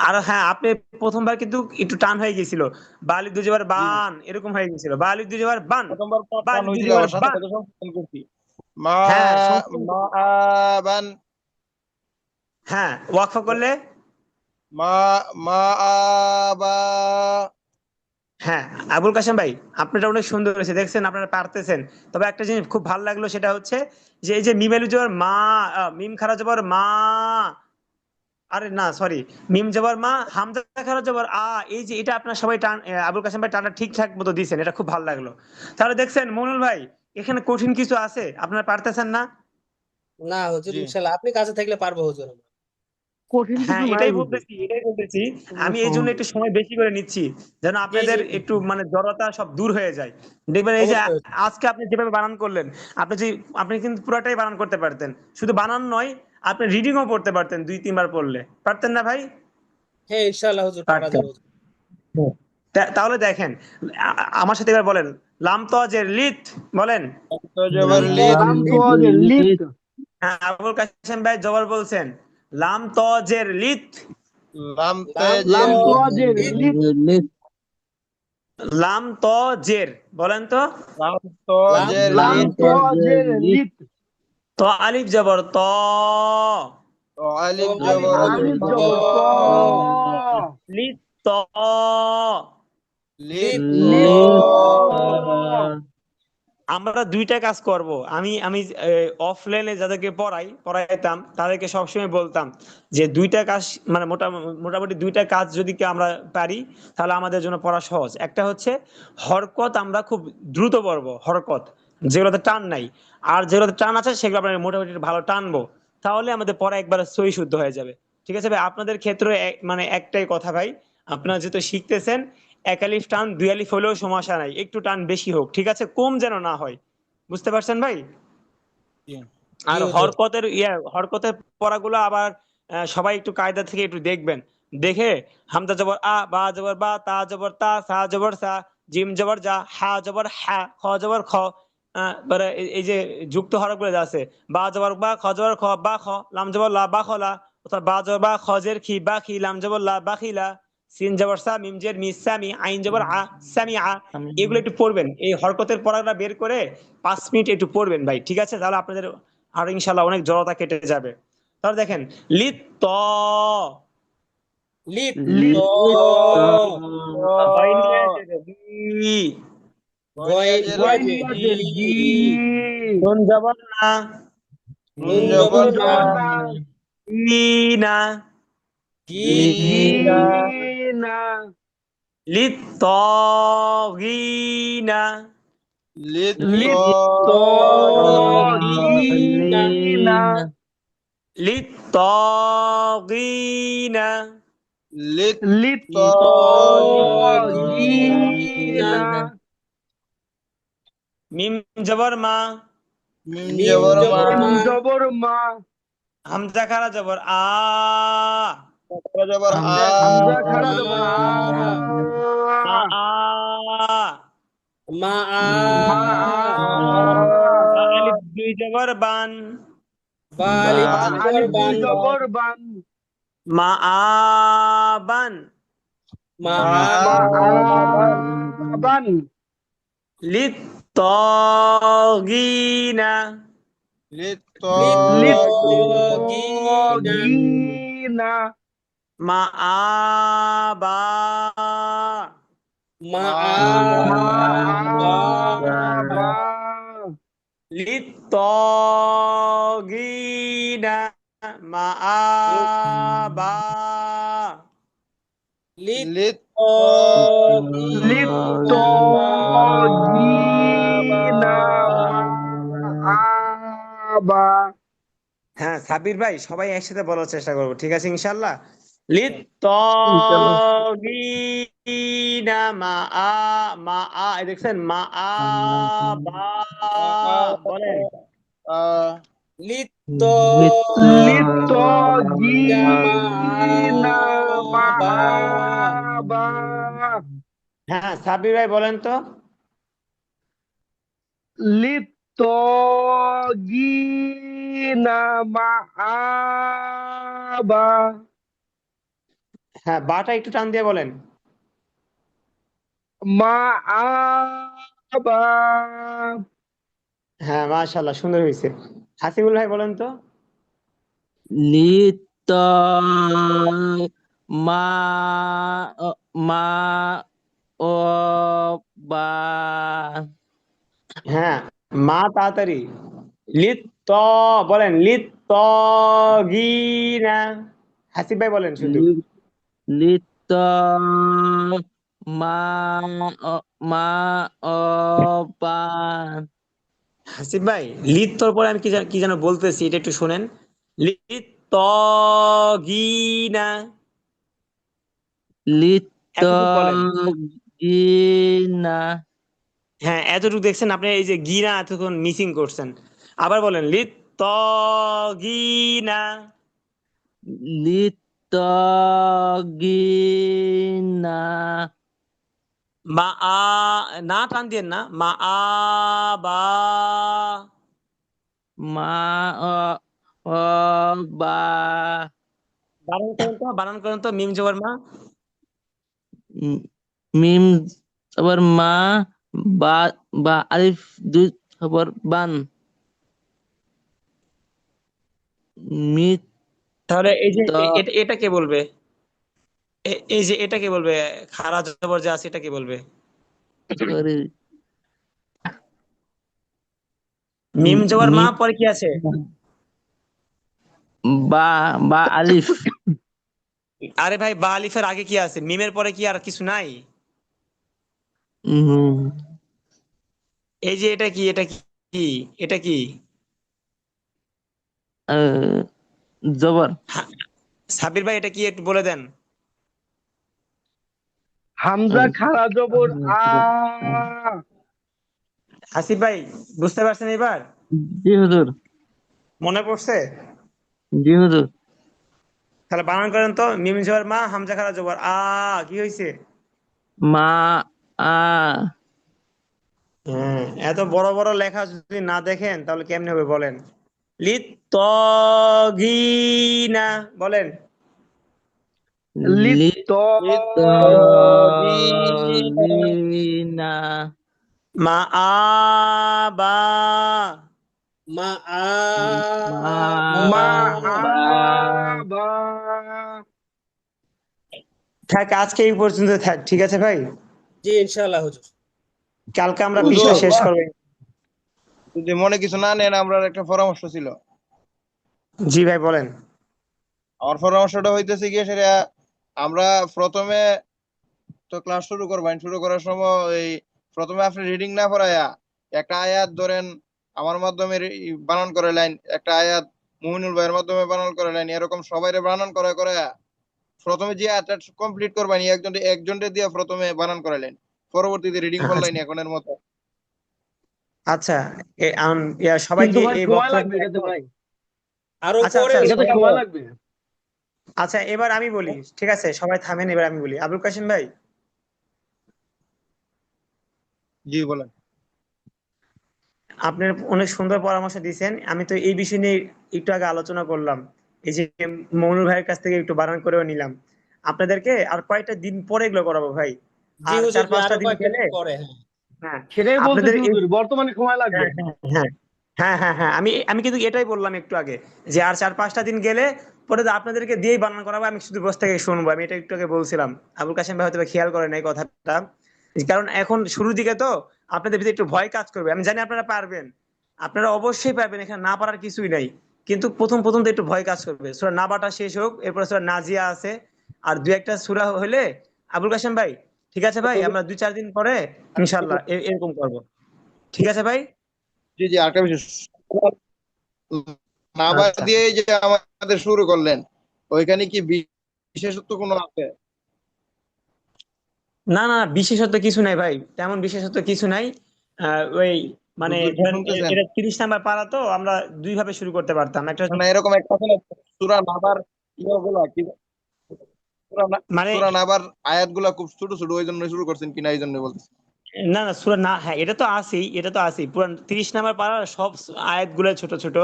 S5: আর হ্যাঁ আপনি প্রথমবার কিন্তু একটু টান হয়ে গেছিল, বালিশ দুই জবর
S4: জি,
S5: বান এরকম হয়ে গেছিল, বালিশ দুই জবর বান,
S4: প্রথমবার টান
S5: বালিশ দুই
S4: হয়েছিল,
S5: জবর
S4: আমার সাথে
S5: বান।
S4: সাথে সংশোধন করছি। মা,
S5: হ্যাঁ সংশোধন
S4: মা আ বান,
S5: হ্যাঁ ওয়াকফা করলে।
S4: মা, মা আ বা।
S5: হ্যাঁ আবুল কাশেম ভাই আপনারা অনেক সুন্দর হয়েছে, দেখছেন আপনারা পারতেছেন। তবে একটা জিনিস খুব ভালো লাগলো, সেটা হচ্ছে যে এই যে মিমের জবর মা, মিম খারা জবর মা, আরে না সরি, মিম জবর মা, হামজা খারা জবর আ, এই যে এটা আপনার সবাই টান, আবুল কাশেম ভাই টানটা ঠিকঠাক মতো দিয়েছেন, এটা খুব ভালো লাগলো। তাহলে দেখছেন মনুল ভাই, এখানে কঠিন কিছু আছে আপনারা পারতেছেন না।
S3: না হুজুর,
S4: জি,
S3: ইনশাল্লাহ আপনি কাছে থাকলে পারবো হুজুর আমরা।
S1: কঠিন কিছু
S5: হ্যাঁ
S1: নাই
S5: এটাই
S1: হুজুর,
S5: বলতেছি, এটাই বলতেছি।
S1: এগুলো
S5: আমি এই জন্য
S1: সহজ।
S5: একটু সময় বেশি করে নিচ্ছি, যেন
S3: জি জি
S5: আপনাদের
S3: জি,
S5: একটু মানে জড়তা সব দূর হয়ে যায়। দেখবেন এই যে
S3: অবশ্যই।
S5: আজকে আপনি যেভাবে বানান করলেন, আপনি যে আপনি কিন্তু পুরাটাই বানান করতে পারতেন, শুধু বানান নয়, আপনি রিডিংও পড়তে পারতেন, দুই তিনবার পড়লে পারতেন না ভাই?
S3: হ্যাঁ ইনশাল্লাহ হুজুর পারা
S5: পারতেন।
S3: যাবে হুজুর।
S5: তাহলে দেখেন, আমার সাথে এবার বলেন, লাম তজের লিত, বলেন।
S4: তো জবর
S3: লাম
S4: লিত,
S1: লাম
S3: তজের
S1: তো
S3: লিত,
S1: যে লিফট,
S5: হ্যাঁ আবুল কাসেম ভাই জবর বলছেন, লাম তজের লিত,
S4: লাম
S3: লাম
S1: লাম
S4: তেজের
S1: তো
S4: লিত,
S1: যে
S3: তজের লিত,
S1: লিফট,
S5: লাম তজের, বলেন তো।
S4: লাম
S3: লাম
S4: তজের
S1: লাম
S4: লিত,
S1: তো যে লিফট,
S5: তো আলিফ জবর ত,
S4: তো
S3: তো
S4: আলিফ
S3: আলিফ
S4: জবর
S3: জবর
S1: আলিফ
S3: ত,
S4: ত,
S1: জবর ত,
S5: লিত ত।
S4: লিত
S3: লিত
S4: ত।
S1: লিফট ত,
S5: আমরা দুইটা কাজ করব, আমি আমি অফলাইনে যাদেরকে পড়াইতাম তাদেরকে সবসময় বলতাম যে দুইটা কাজ, মানে মোটামুটি দুইটা কাজ যদি কি আমরা পারি, তাহলে আমাদের জন্য পড়া সহজ। একটা হচ্ছে হরকত আমরা খুব দ্রুত পড়বো, হরকত যেগুলোতে টান নাই, আর যেগুলোতে টান আছে সেগুলো আমরা মোটামুটি ভালো টানবো, তাহলে আমাদের পড়া একবার সই শুদ্ধ হয়ে যাবে। ঠিক আছে ভাই, আপনাদের ক্ষেত্রে মানে একটাই কথা ভাই, আপনারা যেহেতু শিখতেছেন, এক আলিফ টান দুই আলিফ হলেও সমস্যা নাই, একটু টান বেশি হোক, ঠিক আছে, কম যেন না হয়। বুঝতে পারছেন ভাই?
S4: জি,
S3: জি
S5: আর
S3: হুজুর।
S5: হরকতের পড়াগুলো আবার সবাই একটু কায়দা থেকে একটু দেখবেন, দেখে হামজা জবর আ, বা জবর বা, তা জবর তা, সা জবর সা, জিম জবর যা, হা জবর হা, খ জবর খ, এবারে এই যে যুক্ত হরফগুলো যা আছে, বা জবর বা, খ জবর খ, বা খ, লাম জবর লা, বা খলা, অর্থাৎ বা জবর বা, খজের খি, বা খি, লাম জবর লা, বা খিলা, সিন জবর সা, মিম জের মি, সামি, আইন জবর আ, সামি আ, এগুলো একটু পড়বেন, এই হরকতের পড়াটা বের করে 5 মিনিট একটু পড়বেন ভাই, ঠিক আছে, তাহলে আপনাদের আর ইনশাল্লাহ অনেক জড়তা কেটে যাবে। তাহলে দেখেন, লিত ত,
S3: লিত ত,
S1: লিফট ত,
S5: গইন
S4: ত,
S5: ইয়াজের গি,
S3: গয়েন
S4: গনিয়াজের
S1: গইন
S3: ইয়াজের
S4: গি,
S3: গি,
S1: ইয়াজের গি,
S5: নুন জবর না,
S4: নুন
S3: নুন
S1: নুন
S4: জবর
S3: জবর না,
S4: না,
S1: জবর না,
S5: ই না,
S3: কি
S1: জি
S4: না,
S1: না,
S5: লিত ত, গি না,
S4: লিত ত,
S1: লিফট ত,
S3: গি না,
S1: গি না,
S5: লিত ত, গি না,
S4: লিত
S1: লিফট
S4: ত,
S1: ত,
S3: গি
S1: গি
S3: না,
S1: না,
S5: মিম জবর মা,
S4: মিম
S3: মিম
S4: জবর মা,
S3: জবর
S1: মিম
S3: মা,
S1: জবর মা,
S5: হামজা খারা জবর আ,
S4: তা জবর আ,
S1: হামজা খারা জবর আ,
S5: মা আ,
S3: মা আ,
S1: মা আ,
S5: বা আলিফ দুই জবর বান,
S3: বা
S4: বা
S3: আলিফ
S1: বা
S3: দুই জবর
S1: আলিফ দুই
S3: বান,
S1: জবর বান,
S5: মা আ বান,
S3: মা
S4: মা
S3: আ,
S1: মা আ
S4: বান,
S1: বান,
S5: লিত ত, গি না,
S4: লিত ত,
S3: লিত
S1: লিফট ত,
S3: গি না,
S1: গি না,
S5: মা আ বা,
S3: মা
S4: মা
S3: আ,
S1: মা আ
S3: বা,
S1: বা,
S5: লিত্তগিনা মাআবা।
S3: লিত
S4: লিত
S1: লিত্তগিনা মাআবা।
S5: হ্যাঁ সাবির ভাই, সবাই একসাথে বলার চেষ্টা করবো, ঠিক আছে ইনশাল্লাহ।
S1: ইনশাআল্লাহ।
S5: লিত্তগিনা মাআ, এই দেখছেন মাআবা, বলেন।
S3: লিত
S1: লিত্তগিনা
S3: বা
S1: মাআবা।
S5: হ্যাঁ সাবির ভাই বলেন তো।
S1: লিত্তগিনা মাআবা।
S5: হ্যাঁ বাটা একটু টান দিয়ে বলেন।
S1: মাআবা।
S5: হ্যাঁ মাশাআল্লাহ, সুন্দর হয়েছে। হাসিবুল ভাই বলেন তো।
S2: লিত মা মা ও বা
S5: হ্যাঁ মা তাড়াতাড়ি। লিত্ত, বলেন লিত্ত গিনা। হাসিব ভাই বলেন শুধু।
S2: লিত মা মা ও বা
S5: হাসিব ভাই লিত্তর পরে আমি কি যেন বলতেছি, এটা একটু শুনেন। লিত্ত গিনা,
S2: লিত
S5: এতটুকু বলেন।
S2: গিনা
S5: হ্যাঁ এতটুকু দেখছেন আপনি, এই যে গিনা এতক্ষণ মিসিং করছেন। আবার বলেন লিত্ত গিনা
S2: লিত গিনা
S5: মা আ, না টান দিয়ে না, মা আ বা।
S2: মা ও বা
S5: বানান করেন তো, মিম জবর মা।
S2: মিম আবার মা বা বা আলিফ দুই খবর বান মিত
S5: তাহলে এই যে এটা কে বলবে? এই যে এটা কে বলবে? খারা জবর যে আছে এটা কে বলবে?
S2: সরি
S5: মিম জবর মা,
S2: মিম
S5: পরে কি আছে?
S2: বা বা আলিফ
S5: আরে ভাই বা আলিফের আগে কি আছে? মিমের পরে কি আর কিছু নাই?
S2: উম,
S5: এই যে এটা কি, এটা কি, এটা কি?
S2: আহ, জবর
S5: হা- সাব্বির ভাই এটা কি একটু বলে দেন।
S1: হামজা খারা জবর আ।
S5: আসিফ ভাই বুঝতে পারছেন এবার?
S2: জি হুজুর
S5: মনে পড়ছে?
S2: জি হুজুর
S5: তাহলে বানান করেন তো, মিম জবর মা, হামজা খারা জবর আ, কি হয়েছে?
S2: মা আ
S5: হ্যাঁ এত বড় বড় লেখা যদি না দেখেন তাহলে কেমনে হবে বলেন। লিত গিনা, বলেন।
S2: লিত
S1: লিত্তগিনা
S2: গিনা
S5: মা আ বা।
S3: মা আ
S2: মা বা
S1: মাআবা।
S5: থাক আজকে এই পর্যন্ত থাক, ঠিক আছে ভাই?
S3: জি ইনশাআল্লাহ হুজুর।
S5: কালকে আমরা পৃষ্ঠা
S4: হুজুর
S5: শেষ করবো।
S4: যদি মনে কিছু না নেন, আমরা একটা পরামর্শ ছিল।
S5: জি ভাই বলেন।
S4: আমার পরামর্শটা হইতেছে গিয়ে সেটা, আমরা প্রথমে তো ক্লাস শুরু করবেন, শুরু করার সময় এই প্রথমে আপনি রিডিং না পড়ায়া একটা আয়াত ধরেন আমার মাধ্যমে বানান করে লাইন, একটা আয়াত মুমিনুল ভাইয়ের মাধ্যমে বানান করে লাইন, এরকম সবাইরে বানান করে করে প্রথমে যে আয়াতটা কমপ্লিট করবেন একজনকে দিয়ে প্রথমে বানান করালেন, পরবর্তীতে রিডিং করলেন এখনের মতো।
S5: আচ্ছা সবাই
S1: কিন্তু
S5: কি
S1: ভাই
S5: এই
S1: সময় লাগবে
S5: বক্তব্য?
S1: এটাতে ভাই।
S3: আরো
S5: আচ্ছা
S3: পরে
S5: আচ্ছা
S1: এটাতে
S5: সবাই,
S1: সময় লাগবে।
S5: আচ্ছা এবার আমি বলি, ঠিক আছে সবাই থামেন, এবার আমি বলি। আবুল কাশিম ভাই,
S4: জি বলেন।
S5: আপনি অনেক সুন্দর পরামর্শ দিয়েছেন। আমি তো এই বিষয় নিয়ে একটু আগে আলোচনা করলাম, এই যে মনুর ভাইয়ের কাছ থেকে একটু বানান করেও নিলাম। আপনাদেরকে আর কয়েকটা দিন পরে এগুলো করাবো ভাই,
S3: জি
S5: আর
S3: হুজুর,
S5: চার
S3: জি
S5: পাঁচটা
S3: আরো
S5: দিন
S3: কয়েকটা
S5: গেলে।
S3: দিন পরে। হ্যাঁ
S5: হ্যাঁ
S1: সেটাই
S5: আপনাদের
S1: বলতেছি হুজুর, বর্তমানে সময় লাগবে।
S5: হ্যাঁ হ্যাঁ হ্যাঁ হ্যাঁ হ্যাঁ হ্যাঁ, আমি আমি কিন্তু এটাই বললাম একটু আগে, যে আর চার পাঁচটা দিন গেলে পরে তো আপনাদেরকে দিয়েই বানান করাবো, আমি শুধু বসে থেকে শুনবো। আমি এটা একটু আগে বলছিলাম, আবুল কাশেম ভাই হয়তো বা খেয়াল করেন এই কথাটা। কারণ এখন শুরুর দিকে তো আপনাদের ভিতরে একটু ভয় কাজ করবে, আমি জানি আপনারা পারবেন, আপনারা অবশ্যই পারবেন, এখানে না পারার কিছুই নাই। কিন্তু প্রথম প্রথম তো একটু ভয় কাজ করবে। সূরা নাবাটা শেষ হোক, এরপরে সূরা নাজিয়া আছে, আর দুই একটা সূরা হলে আবুল কাশেম ভাই, ঠিক আছে ভাই, আমরা 2-4 দিন পরে ইনশাআল্লাহ এরকম করব। ঠিক আছে ভাই?
S4: জি জি, আরেকটা বিষয়, নাবা
S5: আচ্ছা,
S4: দিয়ে যে আমাদের শুরু করলেন, ওইখানে কি বিশেষত্ব কোনো আছে?
S5: না না, বিশেষত্ব কিছু নাই ভাই, তেমন বিশেষত্ব কিছু নাই। ওই মানে
S4: হুজুর কি
S5: ধরেন
S4: শুনতেছেন?
S5: এটা 30 নাম্বার পারা, তো আমরা দুই ভাবে শুরু করতে পারতাম। একটা
S4: না এরকম একটা আছে না, সূরা নাবার ইয়েগুলা কি,
S5: মানে
S4: সূরা নাবার আয়াতগুলা খুব ছোট ছোট, ওই জন্য শুরু করছেন কিনা এই জন্য বলতেছি।
S5: না না, সূরা না, হ্যাঁ এটা তো আছেই, এটা তো আছেই, পুরো 30 নাম্বার পারার সব আয়াতগুলো ছোট ছোট।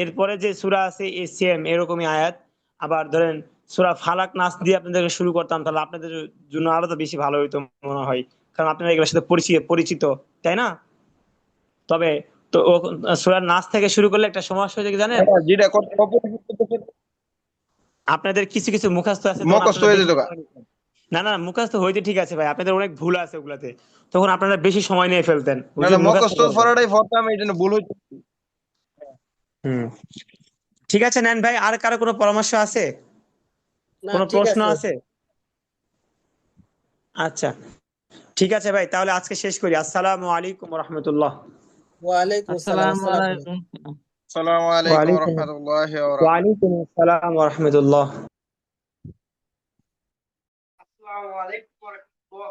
S5: এরপরে যে সূরা আছে এই সেম এরকমই আয়াত। আবার ধরেন সূরা ফালাক নাস দিয়ে আপনাদেরকে শুরু করতাম, তাহলে আপনাদের জন্য আরো তো বেশি ভালো হইতো মনে হয়, কারণ আপনারা এগুলোর সাথে পরিচিত, তাই না? তবে তো সূরা নাস থেকে শুরু করলে একটা সমস্যা হয়ে যায় কি জানেন,
S4: হ্যাঁ, যেটা করতে
S5: আপনাদের কিছু কিছু মুখস্থ আছে, তখন
S4: মুখস্থ
S5: আপনারা
S4: হয়ে
S5: বেশি
S4: যেত গা।
S5: সময় নিতেন। না না, মুখস্থ হইতে ঠিক আছে ভাই, আপনাদের অনেক ভুল আছে ওগুলাতে, তখন আপনারা বেশি সময় নিয়ে ফেলতেন
S4: না
S5: হুজুর
S4: না,
S5: মুখস্থ
S4: মুখস্থ
S5: করবেন।
S4: পড়াটাই পড়তাম, এই জন্য ভুল হইতো।
S5: হুম, ঠিক আছে নেন ভাই, আর কারো কোনো পরামর্শ আছে,
S3: না
S5: কোনো
S3: ঠিক
S5: প্রশ্ন
S3: আছে।
S5: আছে? আচ্ছা, ঠিক আছে ভাই, তাহলে আজকে শেষ করি। আসসালামু আলাইকুম রহমতুল্লাহ।
S3: ওয়ালাইকুম আসসালাম,
S2: আসসালামু
S3: আসসালাম।
S2: আলাইকুম।
S4: আসসালামু আলাইকুম
S5: ওয়ালাইকুম
S4: রহমতুল্লাহি ওয়া বারাকাতুহু।
S5: ওয়ালাইকুম আসসালাম রহমতুল্লাহ।
S1: আসসালামু আলাইকুম ওয়া রাহমাতুল্লাহ।